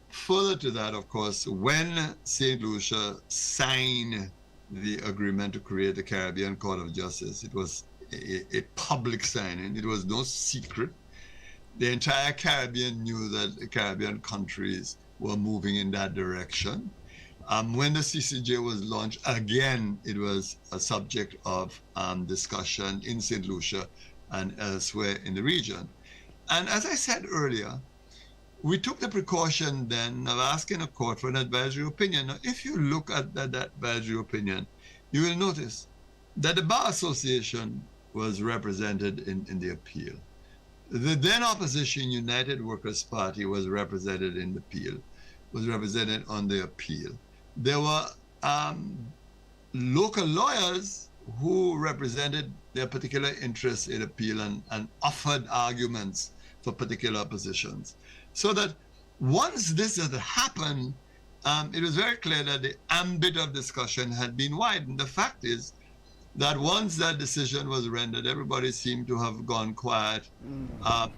Further to that, of course, when St. Lucia signed the agreement to create the Caribbean Court of Justice, it was a public signing. It was no secret. The entire Caribbean knew that the Caribbean countries were moving in that direction. When the CCJ was launched, again, it was a subject of discussion in St. Lucia and elsewhere in the region. And as I said earlier, we took the precaution then of asking a court for an advisory opinion. Now, if you look at that advisory opinion, you will notice that the Bar Association was represented in the appeal. The then opposition United Workers' Party was represented in the appeal, was represented on the appeal. There were local lawyers who represented their particular interests in appeal and offered arguments for particular positions. So that once this had happened, it was very clear that the ambit of discussion had been widened. The fact is that once that decision was rendered, everybody seemed to have gone quiet.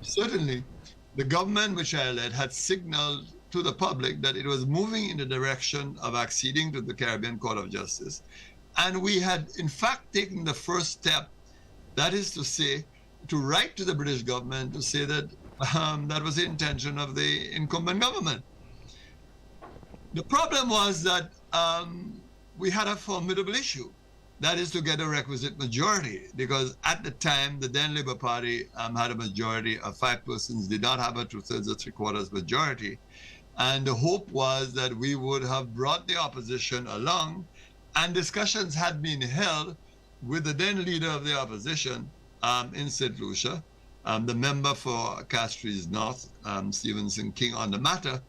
Certainly, the government which I led had signaled to the public that it was moving in the direction of acceding to the Caribbean Court of Justice. And we had, in fact, taken the first step, that is to say, to write to the British government to say that that was the intention of the incumbent government. The problem was that we had a formidable issue. That is to get a requisite majority, because at the time, the then Labour Party had a majority of 5 persons, did not have a 2/3 or 3/4 majority. And the hope was that we would have brought the opposition along, and discussions had been held with the then leader of the opposition in St. Lucia, the member for Castries North, Stephenson King, on the matter.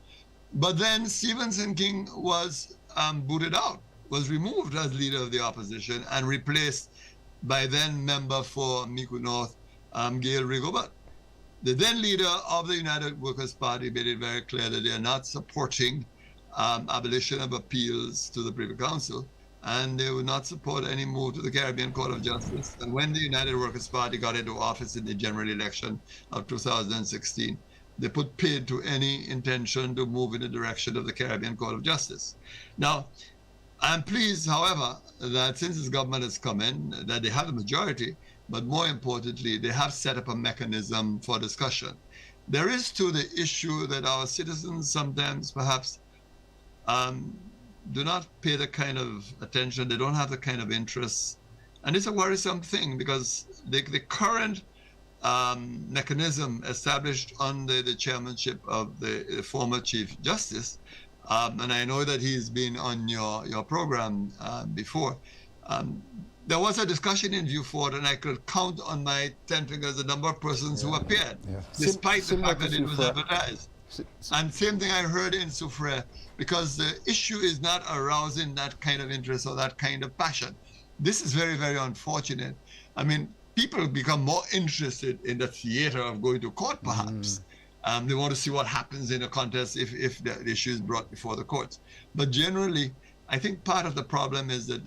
But then Stephenson King was booted out, was removed as leader of the opposition and replaced by then member for Micoud North, Gail Rigobert. The then leader of the United Workers' Party made it very clear that they are not supporting abolition of appeals to the Privy Council, and they would not support any move to the Caribbean Court of Justice. And when the United Workers' Party got into office in the general election of 2016, they put paid to any intention to move in the direction of the Caribbean Court of Justice. Now, I'm pleased, however, that since this government has come in, that they have the majority, but more importantly, they have set up a mechanism for discussion. There is too the issue that our citizens sometimes perhaps do not pay the kind of attention, they don't have the kind of interest. And it's a worrisome thing, because the current mechanism established under the chairmanship of the former Chief Justice, and I know that he's been on your program before, there was a discussion in Vieux Fort, and I could count on my 10 fingers the number of persons who appeared, despite the fact that it was advertised. And same thing I heard in Soufrière, because the issue is not arousing that kind of interest or that kind of passion. This is very, very unfortunate. I mean, people become more interested in the theater of going to court, perhaps. They want to see what happens in a contest if the issue is brought before the courts. But generally, I think part of the problem is that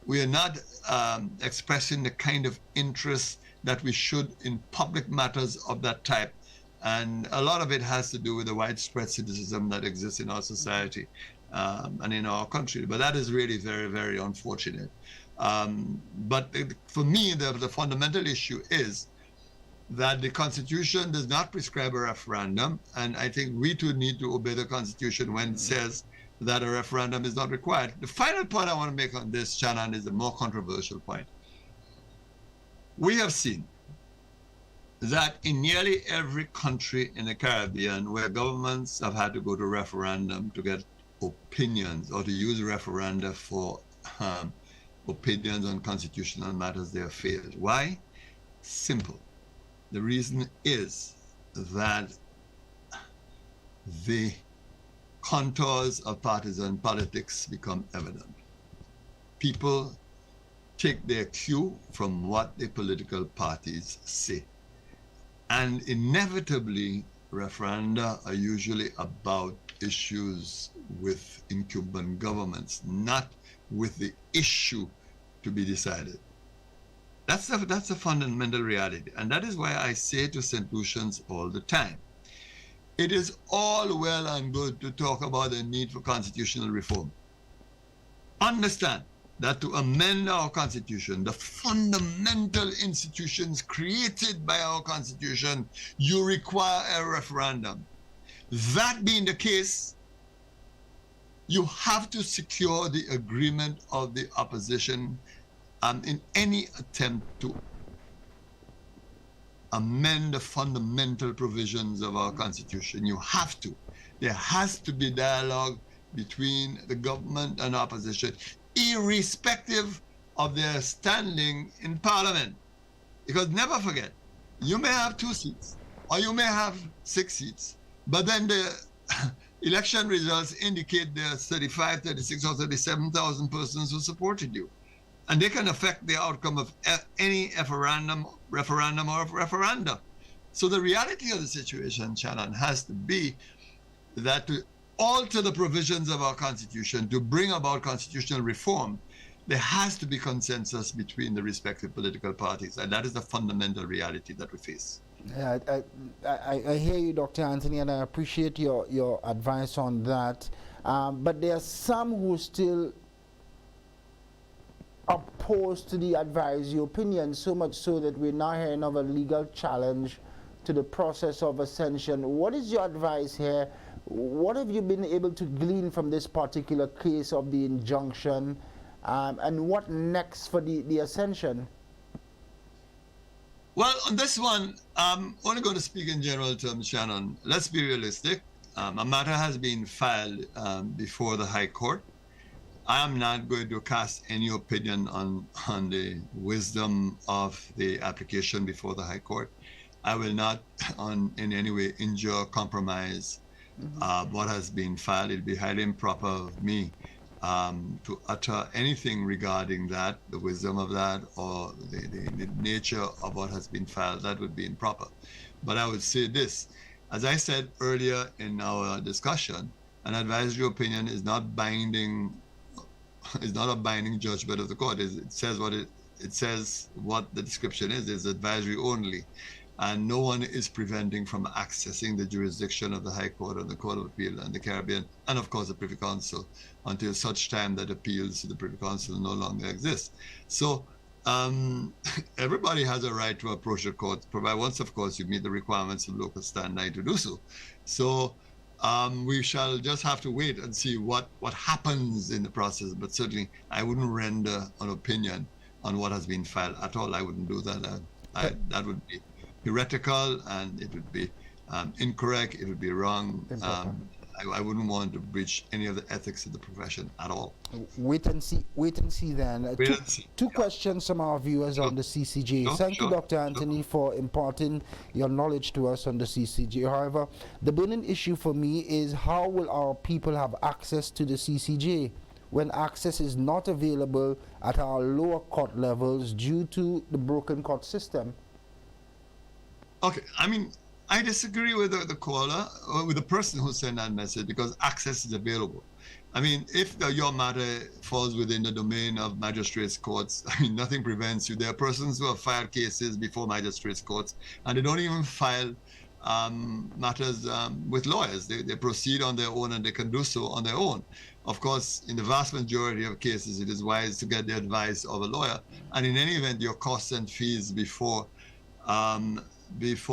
we are not expressing the kind of interest that we should in public matters of that type. And a lot of it has to do with the widespread cynicism that exists in our society and in our country. But that is really very, very unfortunate. But for me, the fundamental issue is that the Constitution does not prescribe a referendum. And I think we too need to obey the Constitution when it says that a referendum is not required. The final point I want to make on this, Shannon, is the more controversial point. We have seen that in nearly every country in the Caribbean where governments have had to go to referendum to get opinions or to use referenda for opinions on constitutional matters, they have failed. Why? Simple. The reason is that the contours of partisan politics become evident. People take their cue from what the political parties say. And inevitably, referenda are usually about issues with incumbent governments, not with the issue to be decided. That's a fundamental reality. And that is why I say to St. Lucians all the time, it is all well and good to talk about the need for constitutional reform. Understand that to amend our Constitution, the fundamental institutions created by our Constitution, you require a referendum. That being the case, you have to secure the agreement of the opposition in any attempt to amend the fundamental provisions of our Constitution. You have to. There has to be dialogue between the government and opposition, irrespective of their standing in Parliament. Because never forget, you may have 2 seats or you may have 6 seats, but then the election results indicate there are 35, 36 or 37,000 persons who supported you. And they can affect the outcome of any referendum or referenda. So the reality of the situation, Shannon, has to be that to alter the provisions of our Constitution, to bring about constitutional reform, there has to be consensus between the respective political parties. And that is the fundamental reality that we face. Yeah, I hear you, Dr. Anthony, and I appreciate your advice on that. But there are some who still opposed to the advisory opinion, so much so that we're now hearing of a legal challenge to the process of ascension. What is your advice here? What have you been able to glean from this particular case of the injunction, and what next for the ascension? Well, on this one, I'm only going to speak in general terms, Shannon. Let's be realistic. A matter has been filed before the High Court. I am not going to cast any opinion on the wisdom of the application before the High Court. I will not in any way injure or compromise what has been filed. It would be highly improper of me to utter anything regarding that, the wisdom of that, or the nature of what has been filed. That would be improper. But I would say this, as I said earlier in our discussion, an advisory opinion is not binding. It's not a binding judgment of the court. It says what the description is. It's advisory only, and no one is preventing from accessing the jurisdiction of the High Court and the Court of Appeal and the Caribbean, and of course the Privy Council, until such time that appeals to the Privy Council no longer exist. So everybody has a right to approach the court, provided once, of course, you meet the requirements of local standard to do so. So we shall just have to wait and see what happens in the process. But certainly, I wouldn't render an opinion on what has been filed at all. I wouldn't do that. That would be heretical, and it would be incorrect. It would be wrong. I wouldn't want to breach any of the ethics of the profession at all. Wait and see then. Two questions from our viewers on the CCJ. Thank you, Dr. Anthony, for imparting your knowledge to us on the CCJ. However, the burning issue for me is how will our people have access to the CCJ when access is not available at our lower court levels due to the broken court system? Okay, I mean, I disagree with the caller, or with the person who sent that message, because access is available. I mean, if your matter falls within the domain of magistrates' courts, I mean, nothing prevents you. There are persons who have filed cases before magistrates' courts, and they don't even file matters with lawyers. They proceed on their own, and they can do so on their own. Of course, in the vast majority of cases, it is wise to get the advice of a lawyer. And in any event, your costs and fees before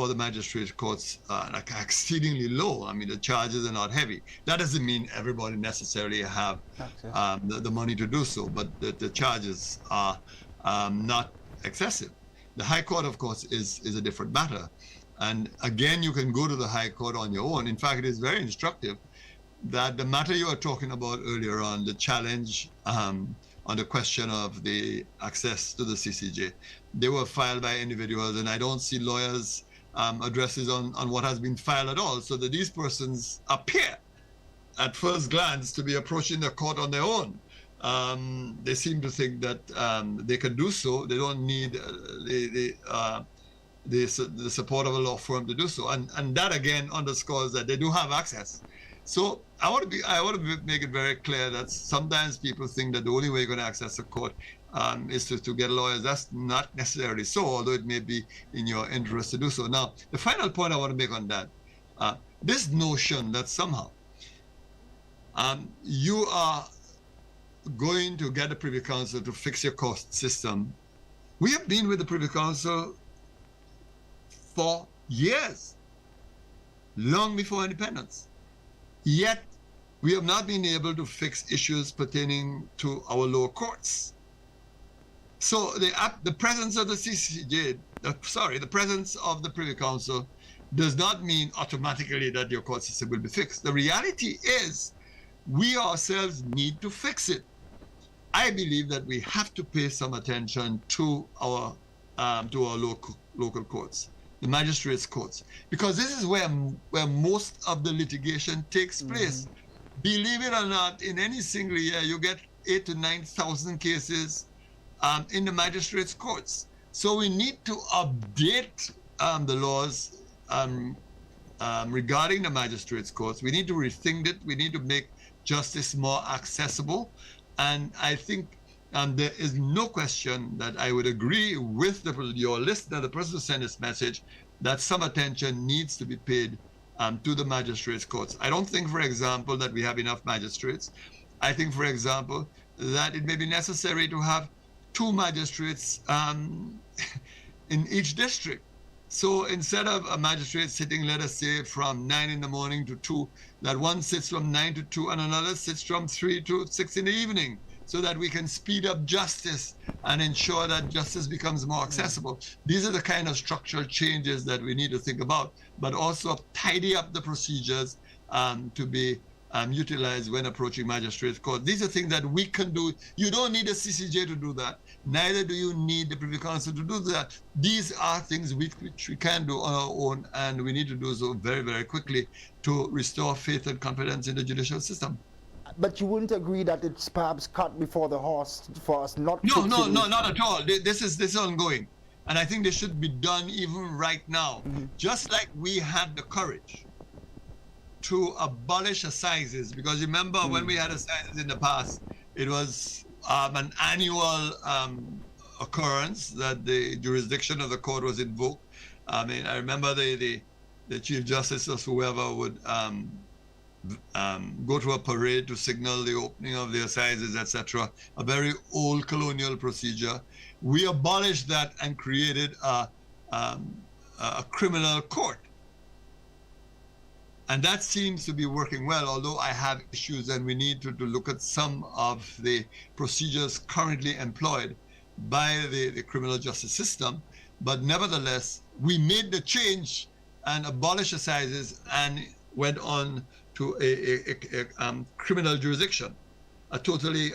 the magistrate courts are exceedingly low. I mean, the charges are not heavy. That doesn't mean everybody necessarily have the money to do so, but the charges are not excessive. The High Court, of course, is a different matter. And again, you can go to the High Court on your own. In fact, it is very instructive that the matter you were talking about earlier on, the challenge on the question of the access to the CCJ, they were filed by individuals, and I don't see lawyers' addresses on what has been filed at all, so that these persons appear at first glance to be approaching the court on their own. They seem to think that they can do so. They don't need the support of a law firm to do so, and that again underscores that they do have access. So I want to make it very clear that sometimes people think that the only way you're going to access a court is to get lawyers. That's not necessarily so, although it may be in your interest to do so. Now, the final point I want to make on that, this notion that somehow you are going to get the Privy Council to fix your court system. We have been with the Privy Council for years, long before independence. Yet, we have not been able to fix issues pertaining to our lower courts. So the presence of the CCJ, the presence of the Privy Council does not mean automatically that your court system will be fixed. The reality is we ourselves need to fix it. I believe that we have to pay some attention to our local courts, the magistrates' courts, because this is where most of the litigation takes place. Believe it or not, in any single year, you get 8,000 to 9,000 cases in the magistrates' courts. So we need to update the laws regarding the magistrates' courts. We need to rethink it. We need to make justice more accessible. And I think there is no question that I would agree with your listener, the person who sent this message, that some attention needs to be paid to the magistrates' courts. I don't think, for example, that we have enough magistrates. I think, for example, that it may be necessary to have 2 magistrates in each district. So instead of a magistrate sitting, let us say, from 9 in the morning to 2, that one sits from 9 to 2 and another sits from 3 to 6 in the evening, so that we can speed up justice and ensure that justice becomes more accessible. These are the kind of structural changes that we need to think about, but also tidy up the procedures to be utilized when approaching magistrate court. These are things that we can do. You don't need a CCJ to do that. Neither do you need the Privy Council to do that. These are things which we can do on our own, and we need to do so very, very quickly to restore faith and confidence in the judicial system. But you wouldn't agree that it's perhaps cart before the horse for us not to... No, not at all. This is ongoing. And I think this should be done even right now. Just like we had the courage to abolish assizes, because remember when we had assizes in the past, it was an annual occurrence that the jurisdiction of the court was invoked. I mean, I remember the Chief Justice or whoever would go to a parade to signal the opening of the assizes, etc. A very old colonial procedure. We abolished that and created a criminal court. And that seems to be working well, although I have issues, and we need to look at some of the procedures currently employed by the criminal justice system. But nevertheless, we made the change and abolished assizes and went on to a criminal jurisdiction, a totally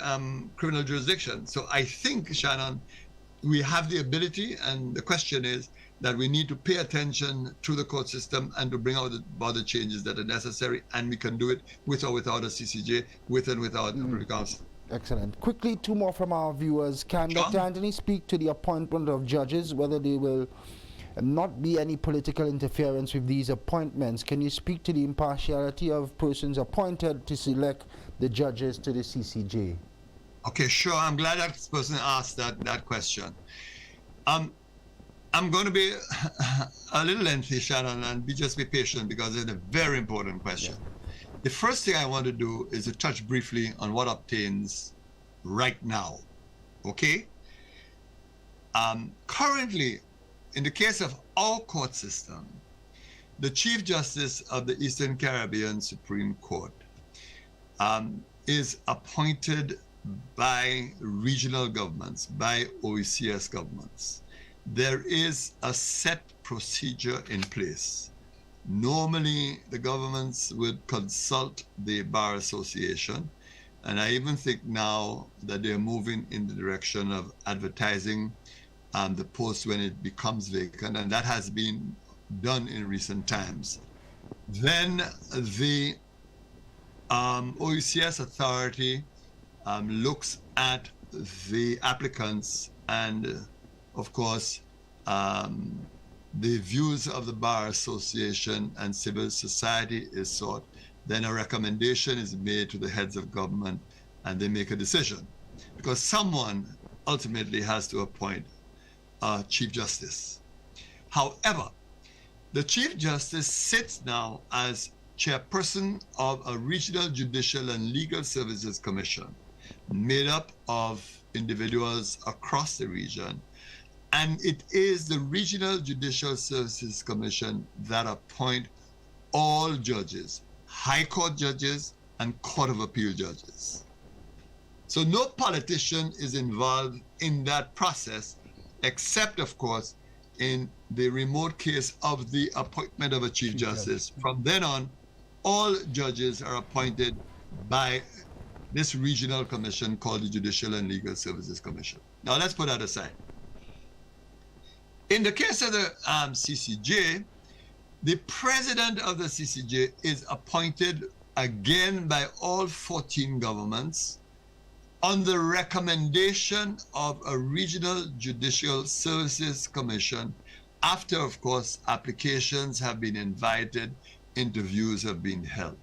criminal jurisdiction. So I think, Shannon, we have the ability, and the question is that we need to pay attention to the court system and to bring out the changes that are necessary, and we can do it with or without a CCJ, with and without the Privy Council. Excellent. Quickly, 2 more from our viewers. Can Dr. Anthony speak to the appointment of judges, whether they will not be any political interference with these appointments. Can you speak to the impartiality of persons appointed to select the judges to the CCJ? Okay, sure. I'm glad that person asked that question. I'm going to be a little lengthy, Shannon, and just be patient because it's a very important question. Yeah. The first thing I want to do is to touch briefly on what obtains right now. Okay? Currently, in the case of our court system, the Chief Justice of the Eastern Caribbean Supreme Court is appointed by regional governments, by OECS governments. There is a set procedure in place. Normally, the governments would consult the Bar Association, and I even think now that they're moving in the direction of advertising the post when it becomes vacant, and that has been done in recent times. Then the OECS authority looks at the applicants and, of course, the views of the Bar Association and civil society is sought. Then a recommendation is made to the heads of government and they make a decision, because someone ultimately has to appoint a Chief Justice. However, the Chief Justice sits now as chairperson of a Regional Judicial and Legal Services Commission made up of individuals across the region, and it is the Regional Judicial Services Commission that appoint all judges, High Court judges and Court of Appeal judges. So no politician is involved in that process, except, of course, in the remote case of the appointment of a Chief Justice. From then on, all judges are appointed by this regional commission called the Judicial and Legal Services Commission. Now let's put that aside. In the case of the CCJ, the president of the CCJ is appointed again by all 14 governments on the recommendation of a Regional Judicial Services Commission after, of course, applications have been invited, interviews have been held.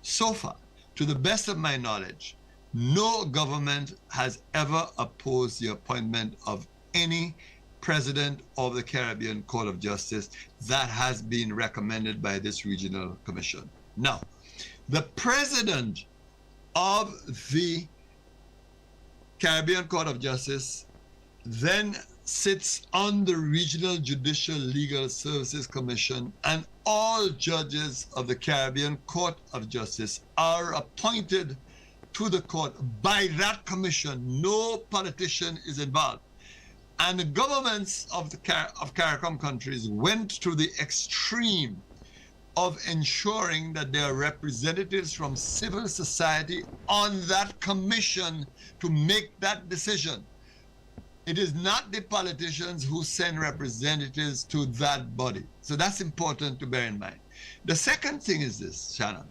So far, to the best of my knowledge, no government has ever opposed the appointment of any president of the Caribbean Court of Justice that has been recommended by this regional commission. Now, the president of the Caribbean Court of Justice then sits on the Regional Judicial Legal Services Commission, and all judges of the Caribbean Court of Justice are appointed to the court by that commission. No politician is involved. And the governments of the CARICOM countries went to the extreme of ensuring that there are representatives from civil society on that commission to make that decision. It is not the politicians who send representatives to that body. So that's important to bear in mind. The second thing is this, Shannon.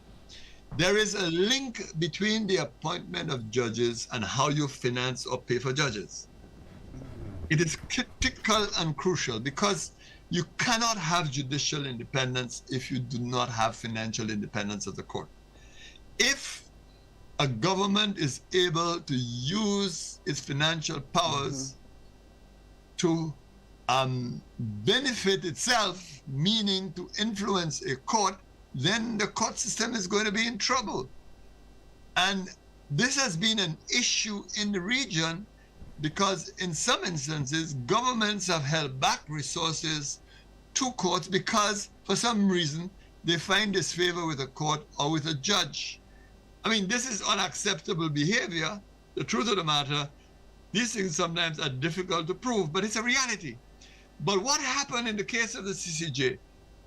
There is a link between the appointment of judges and how you finance or pay for judges. It is critical and crucial because you cannot have judicial independence if you do not have financial independence of the court. If a government is able to use its financial powers to benefit itself, meaning to influence a court, then the court system is going to be in trouble. And this has been an issue in the region because in some instances, governments have held back resources to courts because for some reason they find disfavor with a court or with a judge. I mean, this is unacceptable behavior. The truth of the matter, these things sometimes are difficult to prove, but it's a reality. But what happened in the case of the CCJ,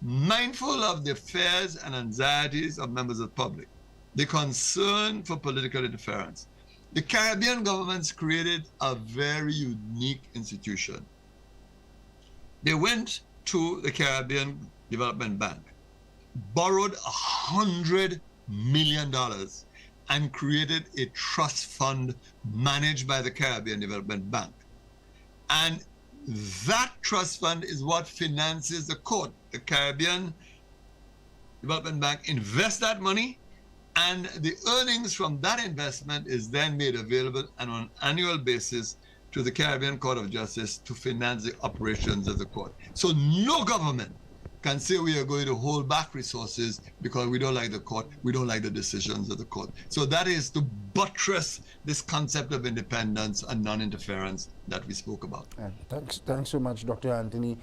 mindful of the fears and anxieties of members of the public, the concern for political interference, the Caribbean governments created a very unique institution. They went to the Caribbean Development Bank, borrowed $100 million and created a trust fund managed by the Caribbean Development Bank. And that trust fund is what finances the court. The Caribbean Development Bank invests that money, and the earnings from that investment is then made available on an annual basis to the Caribbean Court of Justice to finance the operations of the court. So no government can say we are going to hold back resources because we don't like the court, we don't like the decisions of the court. So that is to buttress this concept of independence and non-interference that we spoke about. Thanks so much, Dr. Anthony.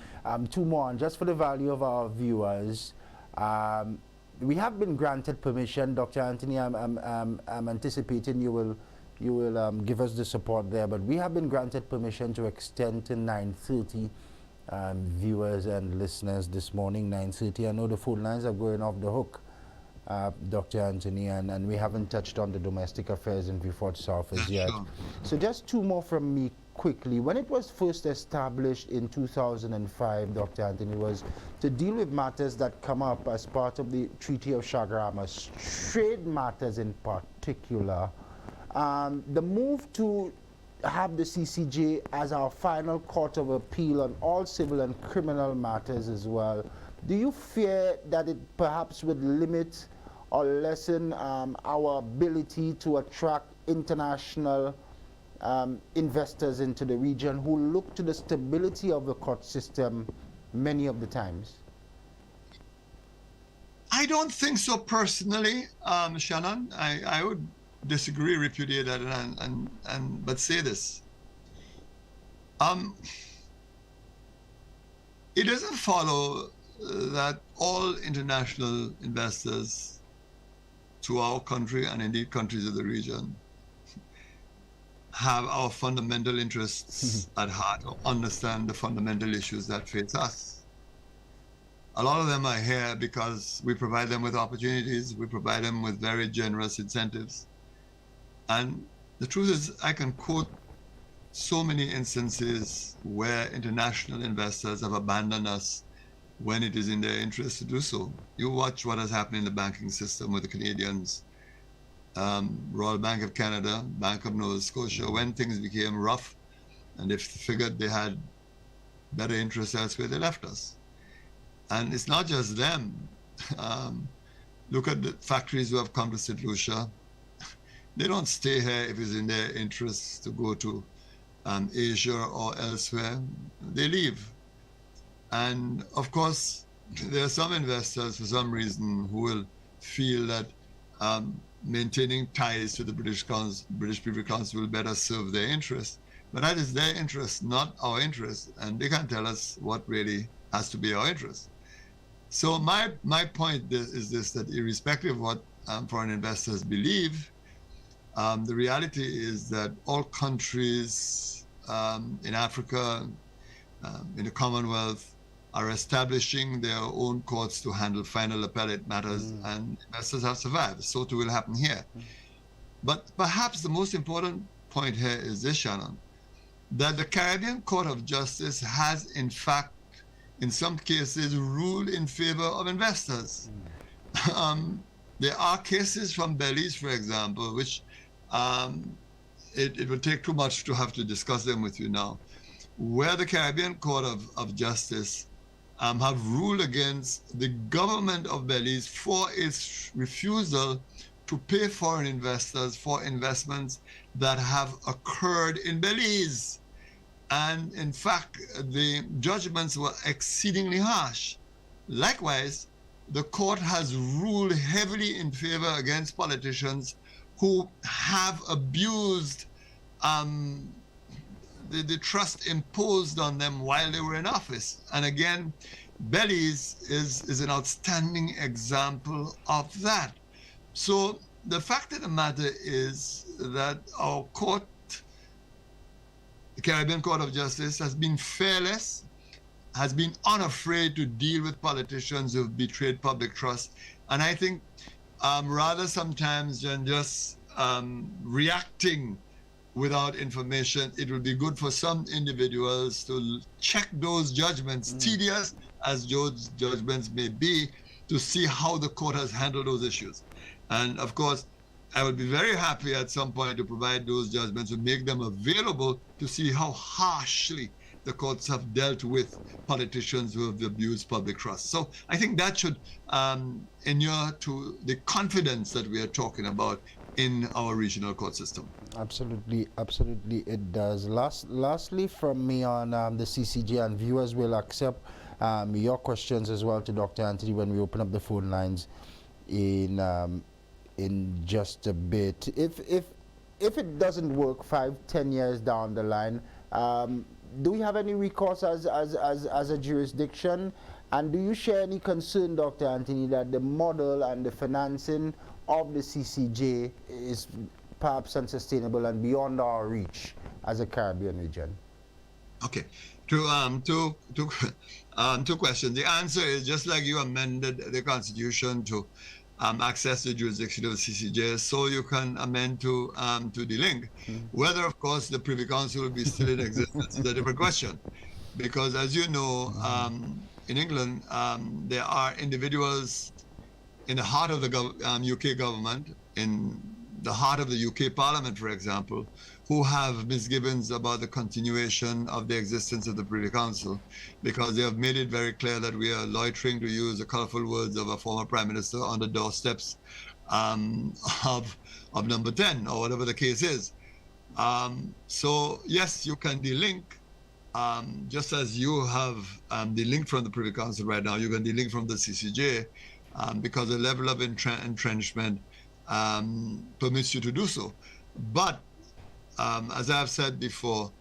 Two more, and just for the value of our viewers, we have been granted permission, Dr. Anthony. I'm anticipating you will give us the support there, but we have been granted permission to extend to 9:30. Viewers and listeners this morning, 9:30. I know the phone lines are going off the hook, Dr. Anthony, and we haven't touched on the domestic affairs in Vieux Fort South as yet. Sure. So just two more from me quickly. When it was first established in 2005, Dr. Anthony, was to deal with matters that come up as part of the Treaty of Chaguaramas, trade matters in particular. The move to have the CCJ as our final court of appeal on all civil and criminal matters as well. Do you fear that it perhaps would limit or lessen our ability to attract international investors into the region who look to the stability of the court system many of the times? I don't think so personally, Shannon. I would disagree, repudiate that, but say this. It doesn't follow that all international investors to our country, and indeed countries of the region, have our fundamental interests at heart, or understand the fundamental issues that face us. A lot of them are here because we provide them with opportunities, we provide them with very generous incentives. And the truth is, I can quote so many instances where international investors have abandoned us when it is in their interest to do so. You watch what has happened in the banking system with the Canadians, Royal Bank of Canada, Bank of Nova Scotia, when things became rough and they figured they had better interests elsewhere, they left us. And it's not just them. Look at the factories who have come to St. Lucia. They don't stay here if it's in their interests to go to Asia or elsewhere. They leave. And of course, there are some investors, for some reason, who will feel that maintaining ties to the British Privy Council will better serve their interests. But that is their interest, not our interest. And they can't tell us what really has to be our interest. So my point is this, that irrespective of what foreign investors believe, the reality is that all countries in Africa, in the Commonwealth, are establishing their own courts to handle final appellate matters, and investors have survived. So too will happen here. But perhaps the most important point here is this, Shannon, that the Caribbean Court of Justice has, in fact, in some cases, ruled in favor of investors. There are cases from Belize, for example, which it would take too much to have to discuss them with you now, where the Caribbean Court of Justice have ruled against the government of Belize for its refusal to pay foreign investors for investments that have occurred in Belize. And in fact, the judgments were exceedingly harsh. Likewise, the court has ruled heavily in favor against politicians who have abused the trust imposed on them while they were in office. And again, Belize is an outstanding example of that. So the fact of the matter is that our court, the Caribbean Court of Justice, has been fearless, has been unafraid to deal with politicians who have betrayed public trust. And I think rather sometimes than just reacting without information, it will be good for some individuals to check those judgments, tedious as those judgments may be, to see how the court has handled those issues. And of course, I would be very happy at some point to provide those judgments and make them available to see how harshly the courts have dealt with politicians who have abused public trust. So I think that should inure to the confidence that we are talking about in our regional court system. Absolutely, absolutely, it does. Lastly, from me on the CCJ, and viewers will accept your questions as well to Dr. Anthony when we open up the phone lines in just a bit. If it doesn't work 5-10 years down the line, do we have any recourse as a jurisdiction? And do you share any concern, Dr. Anthony, that the model and the financing of the CCJ is perhaps unsustainable and beyond our reach as a Caribbean region? Okay, two questions. The answer is just like you amended the Constitution to access the jurisdiction of the CCJ, so you can amend to delink. Whether, of course, the Privy Council will be still in existence is a different question, because as you know, in England, there are individuals in the heart of the UK government, in the heart of the UK Parliament, for example, who have misgivings about the continuation of the existence of the Privy Council, because they have made it very clear that we are loitering, to use the colorful words of a former Prime Minister, on the doorsteps of number 10, or whatever the case is. So yes, you can delink, just as you have delinked from the Privy Council right now, you can delink from the CCJ, because the level of entrenchment permits you to do so. But as I've said before,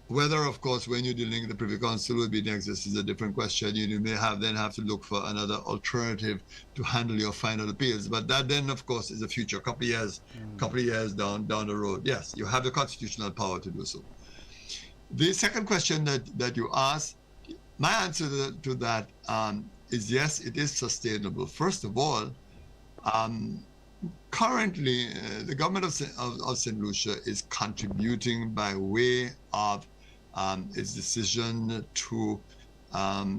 whether, of course, when you delink the Privy Council will be in existence is a different question. You may then have to look for another alternative to handle your final appeals. But that then, of course, is a future, couple of years down the road. Yes, you have the constitutional power to do so. The second question that you asked, my answer to that is yes, it is sustainable. First of all, currently, the government of St. Lucia is contributing by way of its decision to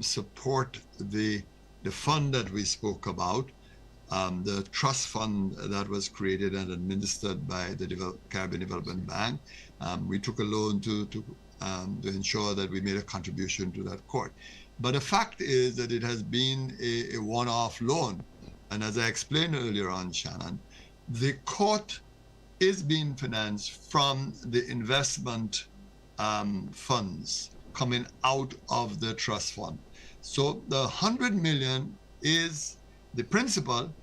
support the fund that we spoke about, the trust fund that was created and administered by the Caribbean Development Bank. We took a loan to ensure that we made a contribution to that court. But the fact is that it has been a one-off loan. And as I explained earlier on, Shannon, the court is being financed from the investment funds coming out of the trust fund. So the 100 million is the principal,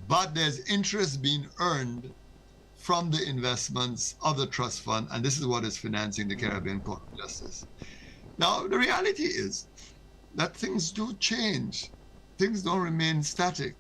but there's interest being earned from the investments of the trust fund, and this is what is financing the Caribbean Court of Justice. Now, the reality is that things do change. Things don't remain static.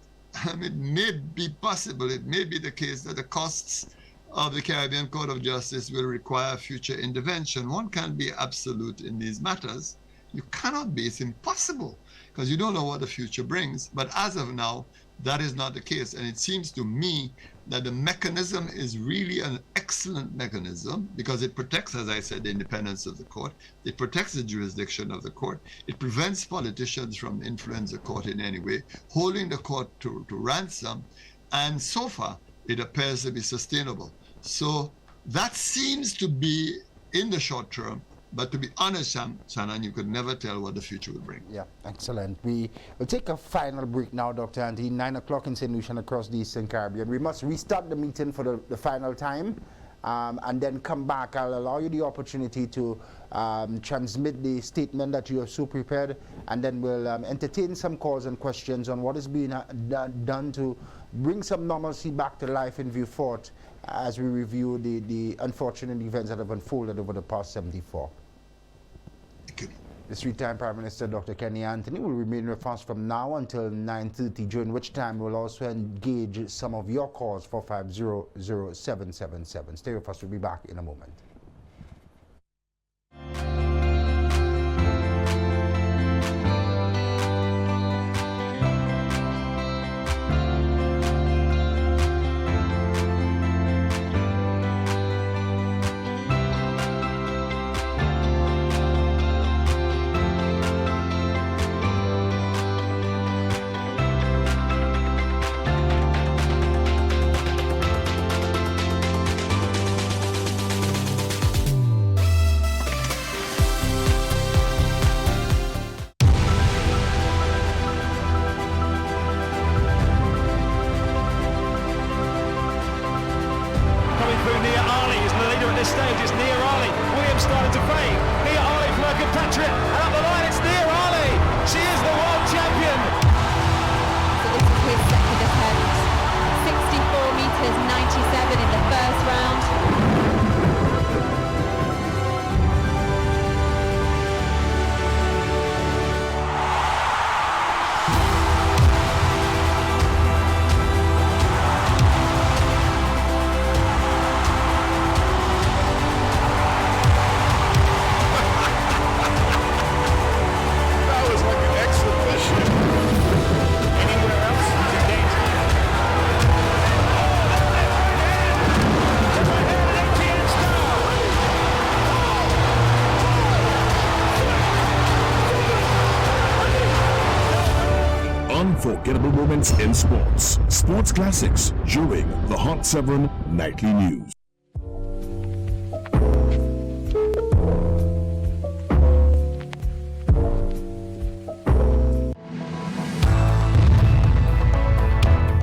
It may be possible, it may be the case that the costs of the Caribbean Court of Justice will require future intervention. One can't be absolute in these matters. You cannot be, it's impossible, because you don't know what the future brings. But as of now, that is not the case. And it seems to me that the mechanism is really an excellent mechanism, because it protects, as I said, the independence of the court. It protects the jurisdiction of the court. It prevents politicians from influencing the court in any way, holding the court to ransom. And so far, it appears to be sustainable. So that seems to be in the short term. But to be honest, Shannon, you could never tell what the future will bring. Yeah, excellent. We will take a final break now, Dr. Anthony, 9 o'clock in St. Lucia and across the Eastern Caribbean. We must restart the meeting for the final time and then come back. I'll allow you the opportunity to transmit the statement that you have so prepared, and then we'll entertain some calls and questions on what is being done to bring some normalcy back to life in Vieux Fort as we review the unfortunate events that have unfolded over the past 74. The three-time Prime Minister, Dr. Kenny Anthony, will remain with us from now until 9:30, during which time we'll also engage some of your calls for 500-777. Stay with us. We'll be back in a moment. this stage. It's Nia Ali. Williams starting to fade. Nia Ali from her compatriot. And up the line, it's Nia Ali. She is the world champion. So this is his second attempt. 64 metres 97 in the first round. Unforgettable moments in sports. Sports classics during the Hot 7 Nightly News.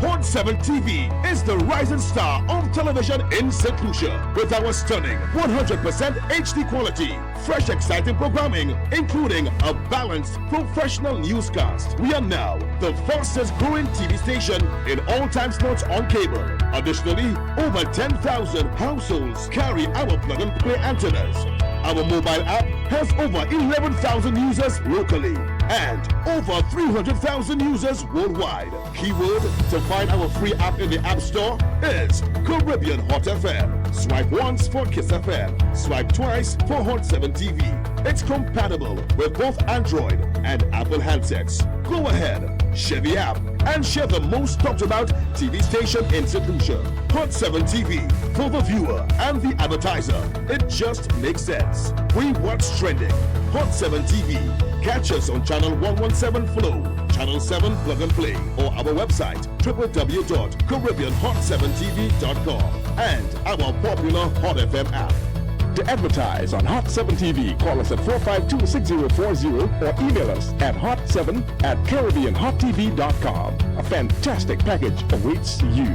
Hot 7 TV is the rising star of television in St. Lucia with our stunning 100% HD quality, fresh exciting programming, including a balanced professional newscast. We are now the fastest growing TV station in all time sports on cable. Additionally, over 10,000 households carry our plug and play antennas. Our mobile app has over 11,000 users locally and over 300,000 users worldwide. Keyword to find our free app in the App Store is Caribbean Hot FM. Swipe once for Kiss FM. Swipe twice for Hot 7 TV. It's compatible with both Android and Apple handsets. Go ahead, share the app, and share the most talked about TV station in St. Lucia. Hot 7 TV, for the viewer and the advertiser. It just makes sense. We watch trending. Hot 7 TV. Catch us on channel 117 Flow, channel 7 Plug and Play, or our website www.caribbeanhot7tv.com and our popular Hot FM app. To advertise on Hot 7 TV, call us at 452-6040 or email us at hot7@caribbeanhottv.com. A fantastic package awaits you.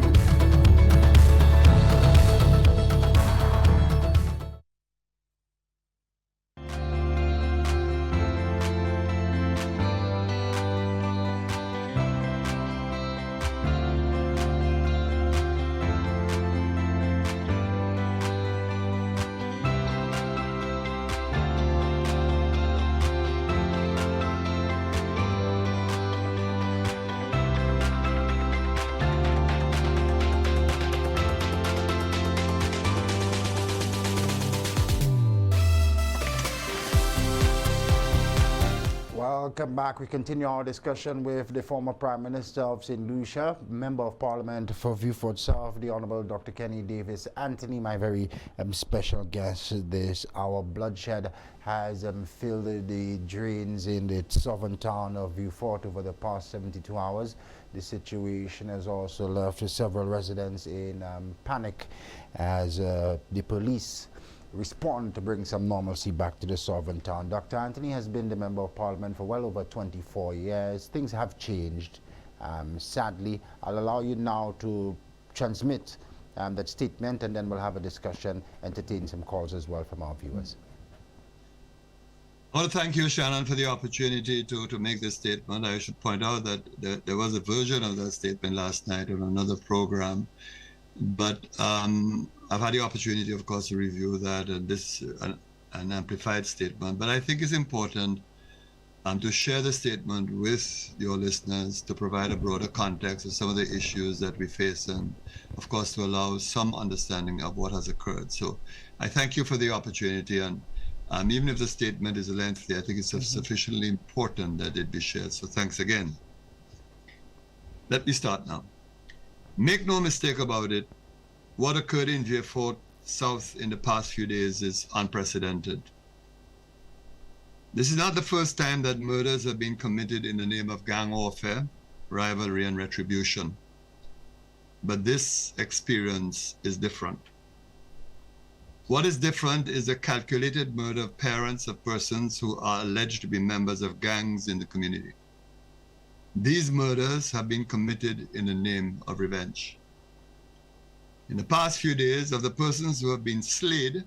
Welcome back. We continue our discussion with the former Prime Minister of St. Lucia, Member of Parliament for Vieux Fort South, the Honorable Dr. Kenny Davis Anthony, my very special guest this hour. Bloodshed has filled the drains in the southern town of Vieux Fort over the past 72 hours. The situation has also left several residents in panic as the police respond to bring some normalcy back to the southern town. Dr. Anthony has been the Member of Parliament for well over 24 years. Things have changed, sadly. I'll allow you now to transmit that statement, and then we'll have a discussion, entertain some calls as well from our viewers. I want to thank you, Shannon, for the opportunity to make this statement. I should point out that there was a version of that statement last night on another program, but I've had the opportunity, of course, to review that, and this an amplified statement. But I think it's important to share the statement with your listeners to provide a broader context of some of the issues that we face, and of course to allow some understanding of what has occurred. So I thank you for the opportunity, and even if the statement is lengthy, I think it's sufficiently important that it be shared. So thanks again. Let me start now. Make no mistake about it, what occurred in Vieux Fort South in the past few days is unprecedented. This is not the first time that murders have been committed in the name of gang warfare, rivalry, and retribution. But this experience is different. What is different is the calculated murder of parents of persons who are alleged to be members of gangs in the community. These murders have been committed in the name of revenge. In the past few days, of the persons who have been slayed,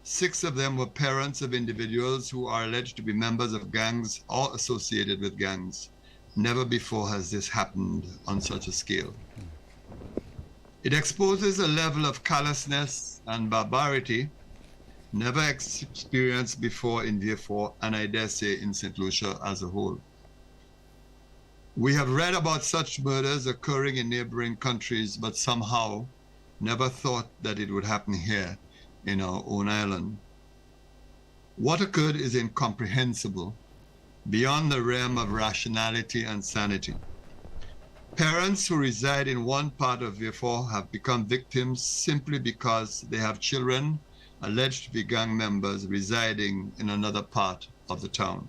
6 of them were parents of individuals who are alleged to be members of gangs or associated with gangs. Never before has this happened on such a scale. It exposes a level of callousness and barbarity never experienced before in Vieux Fort, and I dare say in St. Lucia as a whole. We have read about such murders occurring in neighboring countries, but somehow never thought that it would happen here in our own island. What occurred is incomprehensible, beyond the realm of rationality and sanity. Parents who reside in one part of Vieux Fort have become victims simply because they have children alleged to be gang members residing in another part of the town.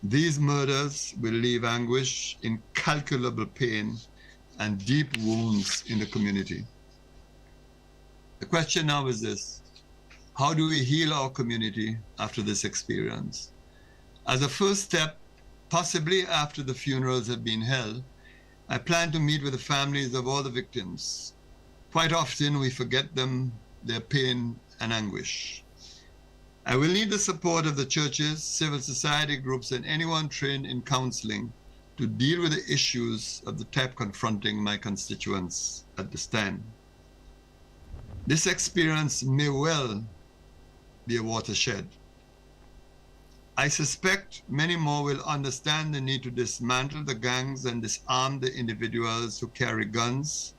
These murders will leave anguish, incalculable pain, and deep wounds in the community. The question now is this: how do we heal our community after this experience? As a first step, possibly after the funerals have been held, I plan to meet with the families of all the victims. Quite often we forget them, their pain and anguish. I will need the support of the churches, civil society groups, and anyone trained in counseling to deal with the issues of the type confronting my constituents at this time. This experience may well be a watershed. I suspect many more will understand the need to dismantle the gangs and disarm the individuals who carry guns.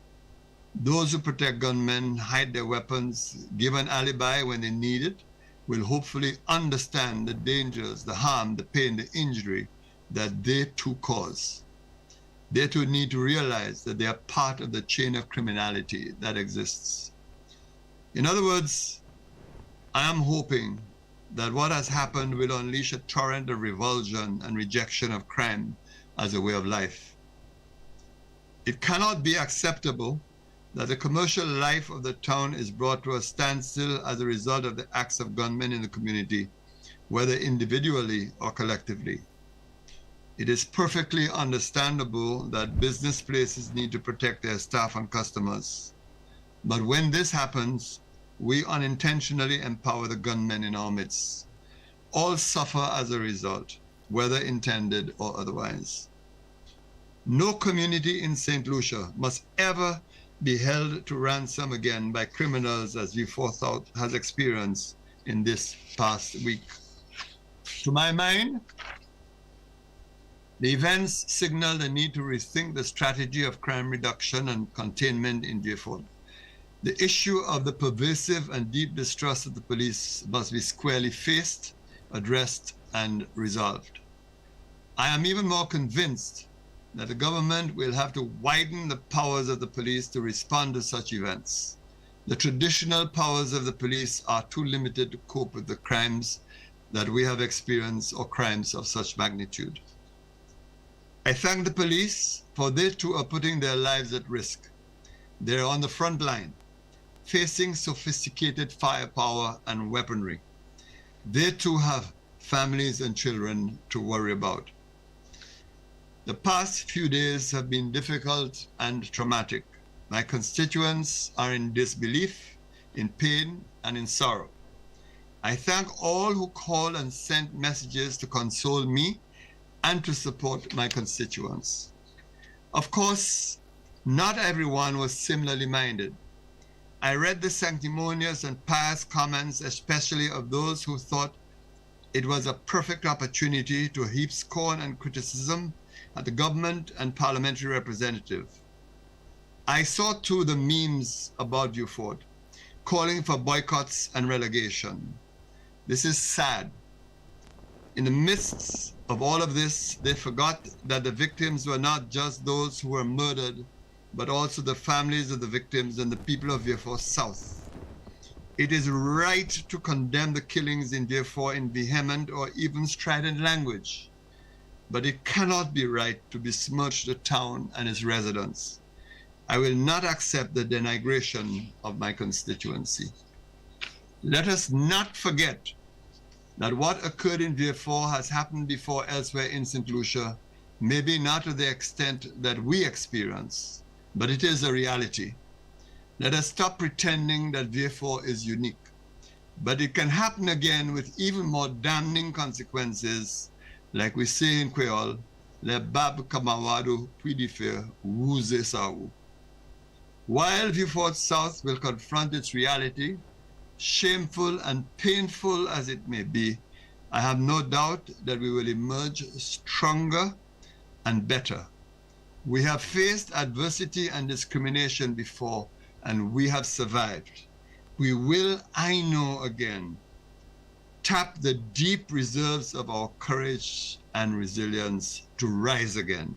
Those who protect gunmen, hide their weapons, give an alibi when they need it, will hopefully understand the dangers, the harm, the pain, the injury that they too cause. They too need to realize that they are part of the chain of criminality that exists. In other words, I am hoping that what has happened will unleash a torrent of revulsion and rejection of crime as a way of life. It cannot be acceptable that the commercial life of the town is brought to a standstill as a result of the acts of gunmen in the community, whether individually or collectively. It is perfectly understandable that business places need to protect their staff and customers. But when this happens, we unintentionally empower the gunmen in our midst. All suffer as a result, whether intended or otherwise. No community in St. Lucia must ever be held to ransom again by criminals as Vieux Fort has experienced in this past week. To my mind, the events signal the need to rethink the strategy of crime reduction and containment in Vieux Fort. The issue of the pervasive and deep distrust of the police must be squarely faced, addressed, and resolved. I am even more convinced that the government will have to widen the powers of the police to respond to such events. The traditional powers of the police are too limited to cope with the crimes that we have experienced or crimes of such magnitude. I thank the police, for they too are putting their lives at risk. They're on the front line, facing sophisticated firepower and weaponry. They too have families and children to worry about. The past few days have been difficult and traumatic. My constituents are in disbelief, in pain, and in sorrow. I thank all who called and sent messages to console me and to support my constituents. Of course, not everyone was similarly minded. I read the sanctimonious and pious comments, especially of those who thought it was a perfect opportunity to heap scorn and criticism at the government and parliamentary representative. I saw too the memes about Vieux Fort, calling for boycotts and relegation. This is sad. In the midst of all of this, they forgot that the victims were not just those who were murdered, but also the families of the victims and the people of Vieux Fort South. It is right to condemn the killings in Vieux Fort in vehement or even strident language, but it cannot be right to besmirch the town and its residents. I will not accept the denigration of my constituency. Let us not forget that what occurred in Vieux Fort has happened before elsewhere in St. Lucia, maybe not to the extent that we experience, but it is a reality. Let us stop pretending that Vieux Fort is unique. But it can happen again with even more damning consequences, like we say in Creole, le bab kamawadu puidife wuze sawu. While Vieux Fort South will confront its reality, shameful and painful as it may be, I have no doubt that we will emerge stronger and better. We have faced adversity and discrimination before, and we have survived. We will, I know again, tap the deep reserves of our courage and resilience to rise again.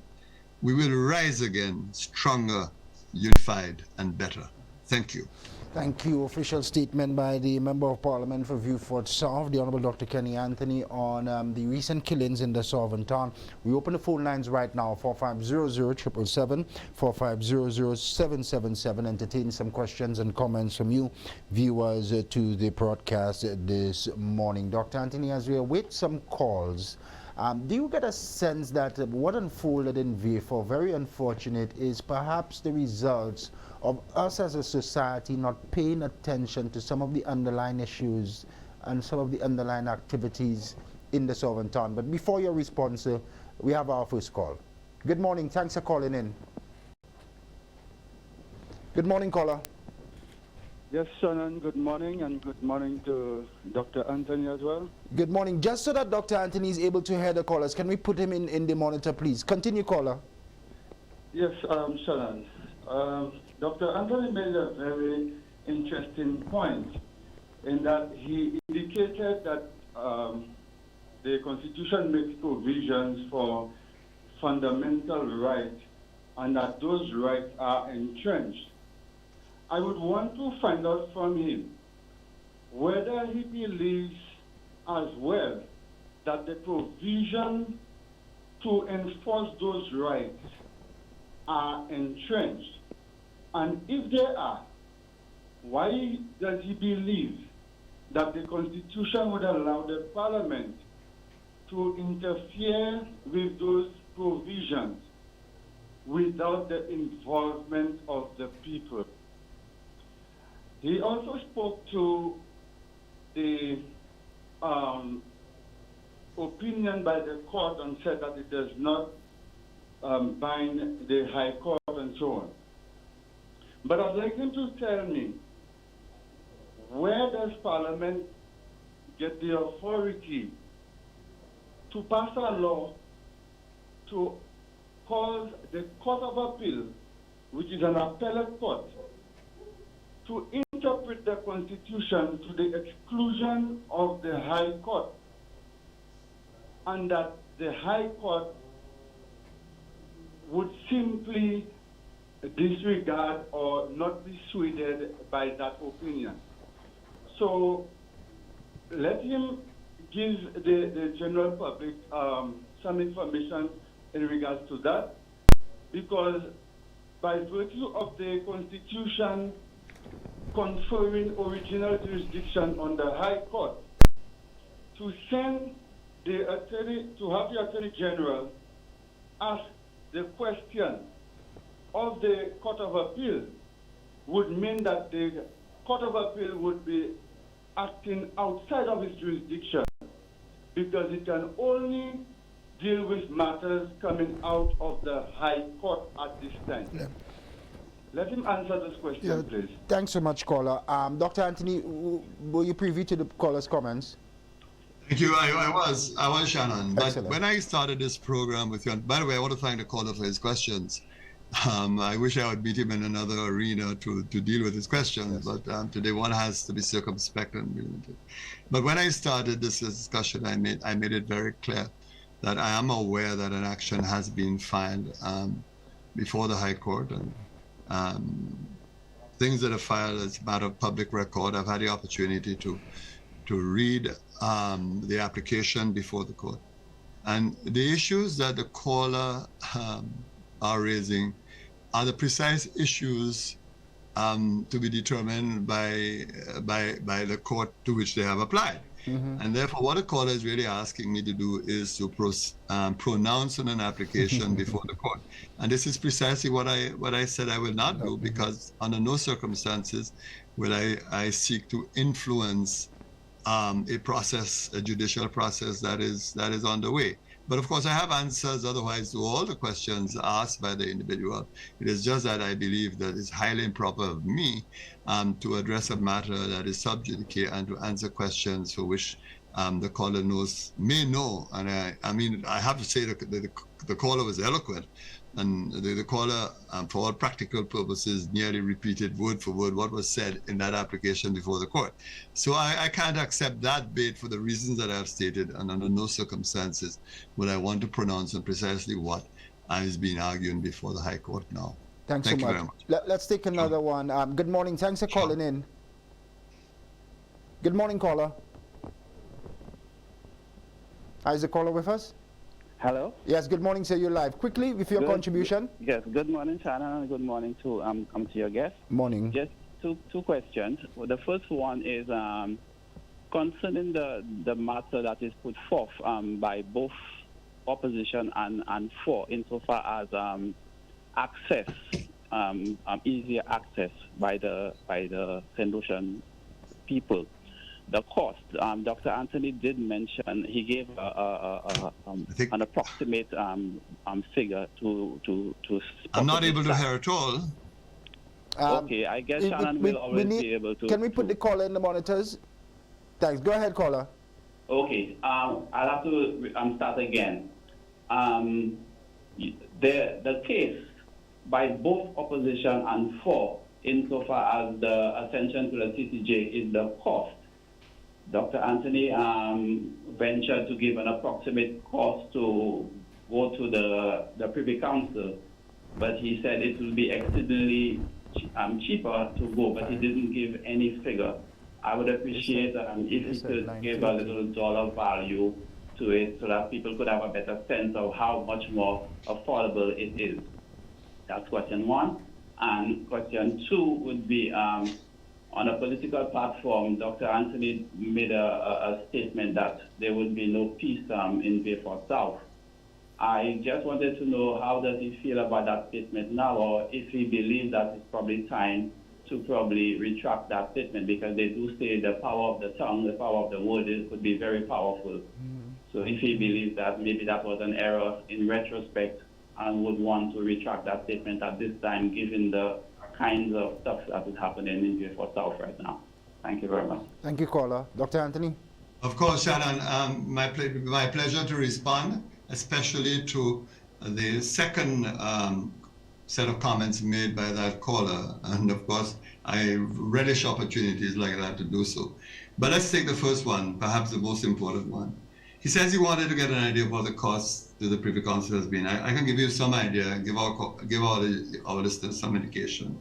We will rise again, stronger, unified, and better. Thank you. Thank you. Official statement by the Member of Parliament for Vieux Fort South, the Honourable Dr. Kenny Anthony, on the recent killings in the Southern Town. We open the phone lines right now, 4500-777, 4500-777. Entertain some questions and comments from you, viewers, to the broadcast this morning. Dr. Anthony, as we await some calls, do you get a sense that what unfolded in Vieux Fort, very unfortunate, is perhaps the results of us as a society not paying attention to some of the underlying issues and some of the underlying activities in the Southern Town? But before your response, we have our first call. Good morning. Thanks for calling in. Good morning, caller. Yes, Shannon, good morning, and good morning to Dr. Anthony as well. Good morning. Just so that Dr. Anthony is able to hear the callers, can we put him in the monitor, please? Continue, caller. Yes, Shannon. Dr. Anthony made a very interesting point in that he indicated that the Constitution makes provisions for fundamental rights and that those rights are entrenched. I would want to find out from him whether he believes as well that the provision to enforce those rights are entrenched. And if they are, why does he believe that the Constitution would allow the Parliament to interfere with those provisions without the involvement of the people? He also spoke to the opinion by the court and said that it does not bind the High Court and so on. But I'd like him to tell me, where does Parliament get the authority to pass a law to cause the Court of Appeal, which is an appellate court, to interpret the Constitution to the exclusion of the High Court, and that the High Court would simply disregard or not be swayed by that opinion? So let him give the general public some information in regards to that, because by virtue of the Constitution conferring original jurisdiction on the High Court, to send the attorney, to have the Attorney General ask the question of the Court of Appeal would mean that the Court of Appeal would be acting outside of its jurisdiction, because it can only deal with matters coming out of the High Court at this time. Yeah. Let him answer this question, please. Thanks so much, caller. Dr. Anthony, were you privy to the caller's comments? Thank you. I was Shannon. But Excellent. when I started this program with you, and by the way, I want to thank the caller for his questions. I wish I would meet him in another arena to deal with his questions, yes. But today one has to be circumspect and limited. But when I started this discussion, I made it very clear that I am aware that an action has been filed before the High Court, and things that are filed as a matter of public record. I've had the opportunity to read the application before the court, and the issues that the caller are raising are the precise issues to be determined by the court to which they have applied. Mm-hmm. And therefore, what the caller is really asking me to do is to pronounce on an application before the court. And this is precisely what I said I will not do, because under no circumstances will I seek to influence a process, a judicial process that is underway. But of course, I have answers otherwise to all the questions asked by the individual. It is just that I believe that it's highly improper of me to address a matter that is sub judice and to answer questions for which the caller may know. And I mean, I have to say that the caller was eloquent. And the caller, for all practical purposes, nearly repeated word for word what was said in that application before the court. So I can't accept that bait for the reasons that I have stated, and under no circumstances would I want to pronounce on precisely what is being argued before the High Court now. Thank you so very much. Let's take another one. Good morning. Thanks for calling in. Good morning, caller. Is the caller with us? Hello? Yes, good morning, sir. You're live. Quickly, with your contribution. Yes, good morning, Shannon, and good morning to your guest. Morning. Just two questions. Well, the first one is concerning the matter that is put forth by both opposition and for, insofar as access, easier access by the St. Lucian people. The cost, Dr. Anthony did mention, he gave an approximate figure to I'm not able to hear at all. Okay, I guess Shannon will always be able to. Can we put the caller in the monitors? Thanks. Go ahead, caller. Okay, I'll have to start again. The case by both opposition and for, insofar as the ascension to the CCJ, is the cost. Dr. Anthony ventured to give an approximate cost to go to the Privy Council, but he said it will be exceedingly cheaper to go, but he didn't give any figure. I would appreciate if he could give a little dollar value to it so that people could have a better sense of how much more affordable it is. That's question one. And question two would be, on a political platform, Dr. Anthony made a statement that there would be no peace in Vieux Fort South. I just wanted to know, how does he feel about that statement now, or if he believes that it's probably time to probably retract that statement, because they do say the power of the tongue, the power of the word could be very powerful. So if he believes that maybe that was an error in retrospect and would want to retract that statement at this time, given the kinds of stuff that is happening in Vieux Fort South right now. Thank you very much. Thank you, caller. Dr. Anthony? Of course, Shannon, my pleasure to respond, especially to the second set of comments made by that caller. And of course, I relish opportunities like that to do so. But let's take the first one, perhaps the most important one. He says he wanted to get an idea of what the cost to the Privy Council has been. I can give you some idea, give our listeners some indication.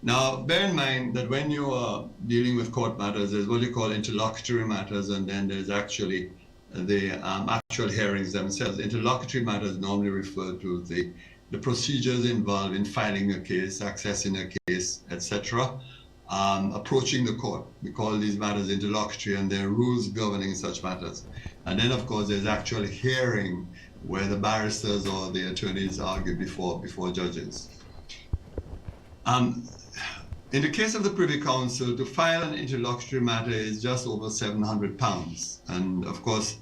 Now, bear in mind that when you are dealing with court matters, there's what you call interlocutory matters, and then there's actually the actual hearings themselves. Interlocutory matters normally refer to the procedures involved in filing a case, accessing a case, etc., approaching the court. We call these matters interlocutory, and there are rules governing such matters. And then, of course, there's actual hearing where the barristers or the attorneys argue before judges. In the case of the Privy Council, to file an interlocutory matter is just over £700. And of course,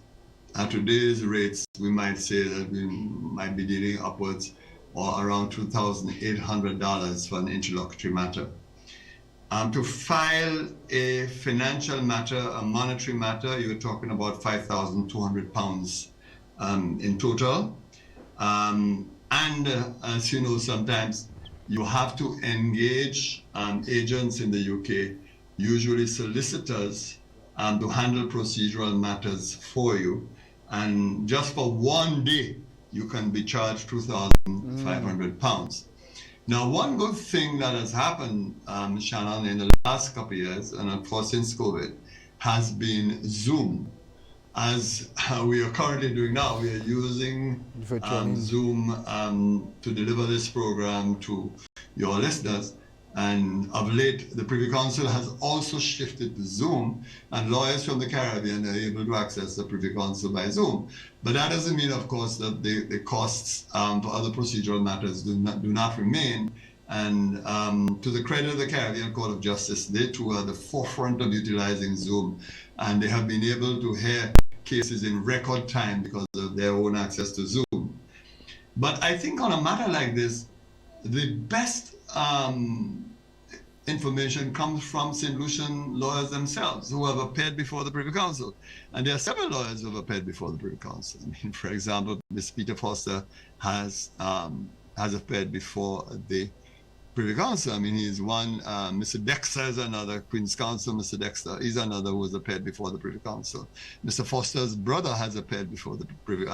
at today's rates, we might say that we might be dealing upwards or around $2,800 for an interlocutory matter. To file a financial matter, a monetary matter, you're talking about £5,200 in total. And as you know, sometimes you have to engage agents in the UK, usually solicitors, to handle procedural matters for you. And just for one day, you can be charged £2,500. Now, one good thing that has happened, Shannon, in the last couple of years, and of course since COVID, has been Zoom. As we are currently doing now, we are using Zoom to deliver this program to your listeners. And of late, the Privy Council has also shifted to Zoom, and lawyers from the Caribbean are able to access the Privy Council by Zoom. But that doesn't mean, of course, that the costs for other procedural matters do not remain. And to the credit of the Caribbean Court of Justice, they too are the forefront of utilizing Zoom, and they have been able to hear cases in record time because of their own access to Zoom. But I think on a matter like this, the best information comes from St. Lucian lawyers themselves who have appeared before the Privy Council. And there are several lawyers who have appeared before the Privy Council. I mean, for example, Mr. Peter Foster has appeared before the Privy Council. I mean, he's one. Mr. Dexter is another. Queen's Counsel, Mr. Dexter, is another who has appeared before the Privy Council. Mr. Foster's brother has appeared before the Privy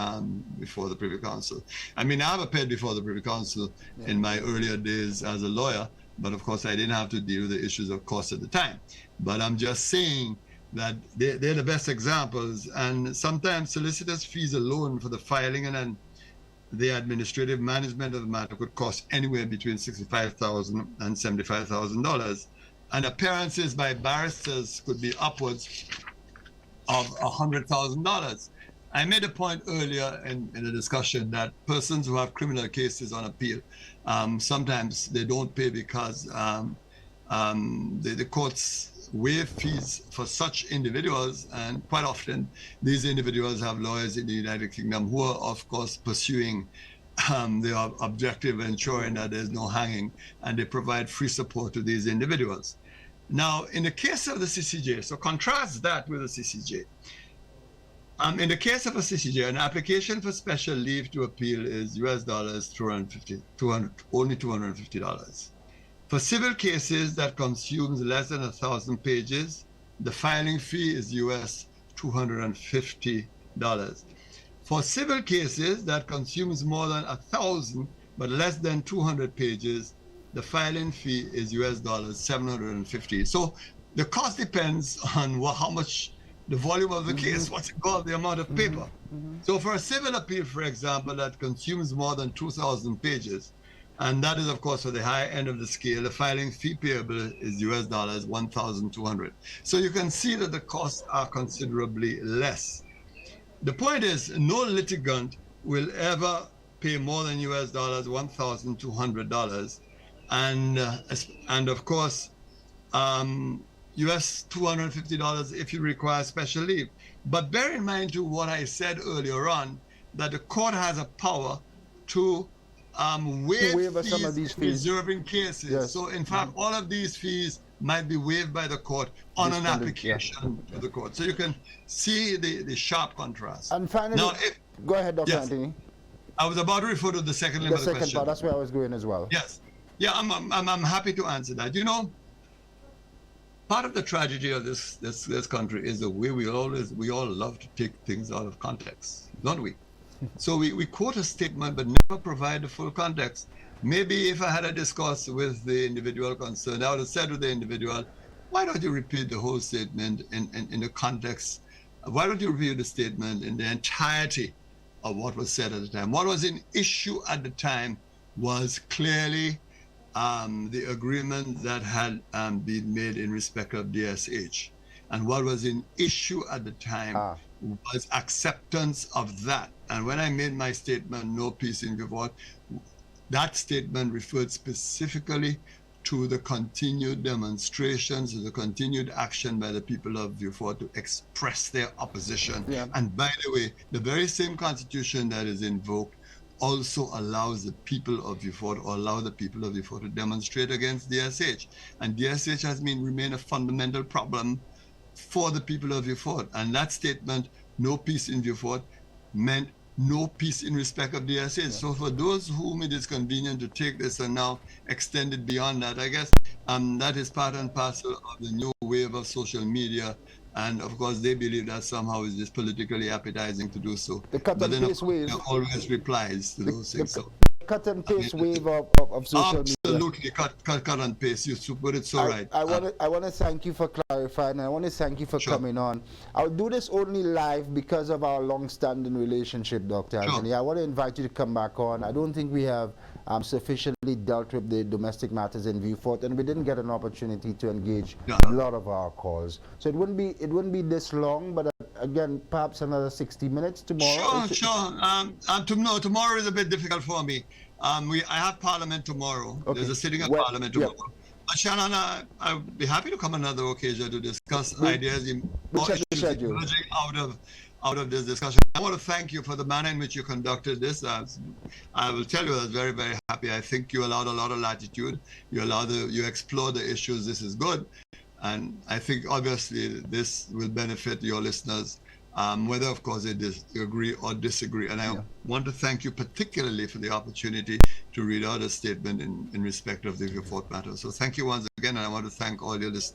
Council. I mean, I've appeared before the Privy Council in my earlier days as a lawyer, but of course I didn't have to deal with the issues of cost at the time. But I'm just saying that they're the best examples, and sometimes solicitors' fees alone for the filing and then the administrative management of the matter could cost anywhere between $65,000 and $75,000, and appearances by barristers could be upwards of $100,000. I made a point earlier in the discussion that persons who have criminal cases on appeal, sometimes they don't pay because the courts waive fees for such individuals, and quite often these individuals have lawyers in the United Kingdom who are of course pursuing the objective of ensuring that there's no hanging, and they provide free support to these individuals. Now, in the case of the CCJ, so contrast that with the CCJ. In the case of a CCJ, an application for special leave to appeal is US dollars only $250. For civil cases that consumes less than 1,000 pages, the filing fee is US $250. For civil cases that consumes more than 1,000 but less than 200 pages, the filing fee is US dollars $750. So the cost depends on how much the volume of the case, what's it called, the amount of paper. So for a civil appeal, for example, that consumes more than 2,000 pages, and that is, of course, for the high end of the scale, the filing fee payable is US dollars $1,200. So you can see that the costs are considerably less. The point is, no litigant will ever pay more than US dollars $1,200, and of course, US $250 if you require special leave. But bear in mind too what I said earlier on, that the court has a power to waive fees some of these fees. Reserving cases. Yes. So in fact, all of these fees might be waived by the court on an application to the court. So you can see the sharp contrast. And finally, now, go ahead, Dr. Anthony. I was about to refer to the second limit of the question. Part, that's where I was going as well. Yes. Yeah, I'm happy to answer that. You know, part of the tragedy of this country is the way we all love to take things out of context, don't we? So we quote a statement but never provide the full context. Maybe if I had a discourse with the individual concerned, I would have said to the individual, why don't you repeat the whole statement in the context? Why don't you repeat the statement in the entirety of what was said at the time? What was in issue at the time was clearly the agreement that had been made in respect of DSH. And what was in issue at the time was acceptance of that. And when I made my statement, no peace in Vieux Fort, that statement referred specifically to the continued demonstrations, to the continued action by the people of Vieux Fort to express their opposition. Yeah. And by the way, the very same constitution that is invoked also allows the people of Vieux Fort, or allow the people of Vieux Fort to demonstrate against DSH. And DSH has remained a fundamental problem for the people of Vieux Fort. And that statement, no peace in Vieux Fort, meant no peace in respect of DSH. Yeah. So for those whom it is convenient to take this and now extend it beyond that, I guess that is part and parcel of the new wave of social media. And of course, they believe that somehow is just politically appetizing to do so. The cut and paste wave always replies to those things. So cut and paste wave of social media. Absolutely, cut and paste. You put it so right. I want to thank you for clarifying. I want to thank you for coming on. I'll do this only live because of our long-standing relationship, Dr. Anthony. I want to invite you to come back on. I don't think we have sufficiently dealt with the domestic matters in Vieux Fort, and we didn't get an opportunity to engage a lot of our calls. So it wouldn't be this long, but again, perhaps another 60 minutes tomorrow. Sure. Tomorrow is a bit difficult for me. I have Parliament tomorrow. Okay. There's a sitting of Well, Parliament tomorrow. Shannon, I'll be happy to come another occasion to discuss ideas we'll check the schedule. emerging out of this discussion. I want to thank you for the manner in which you conducted this. I will tell you, I was very, very happy. I think you allowed a lot of latitude. You explore the issues. This is good. And I think obviously this will benefit your listeners, whether of course they agree or disagree. And I want to thank you particularly for the opportunity to read out a statement in respect of the Vieux Fort matter. So thank you once again, and I want to thank all your listeners.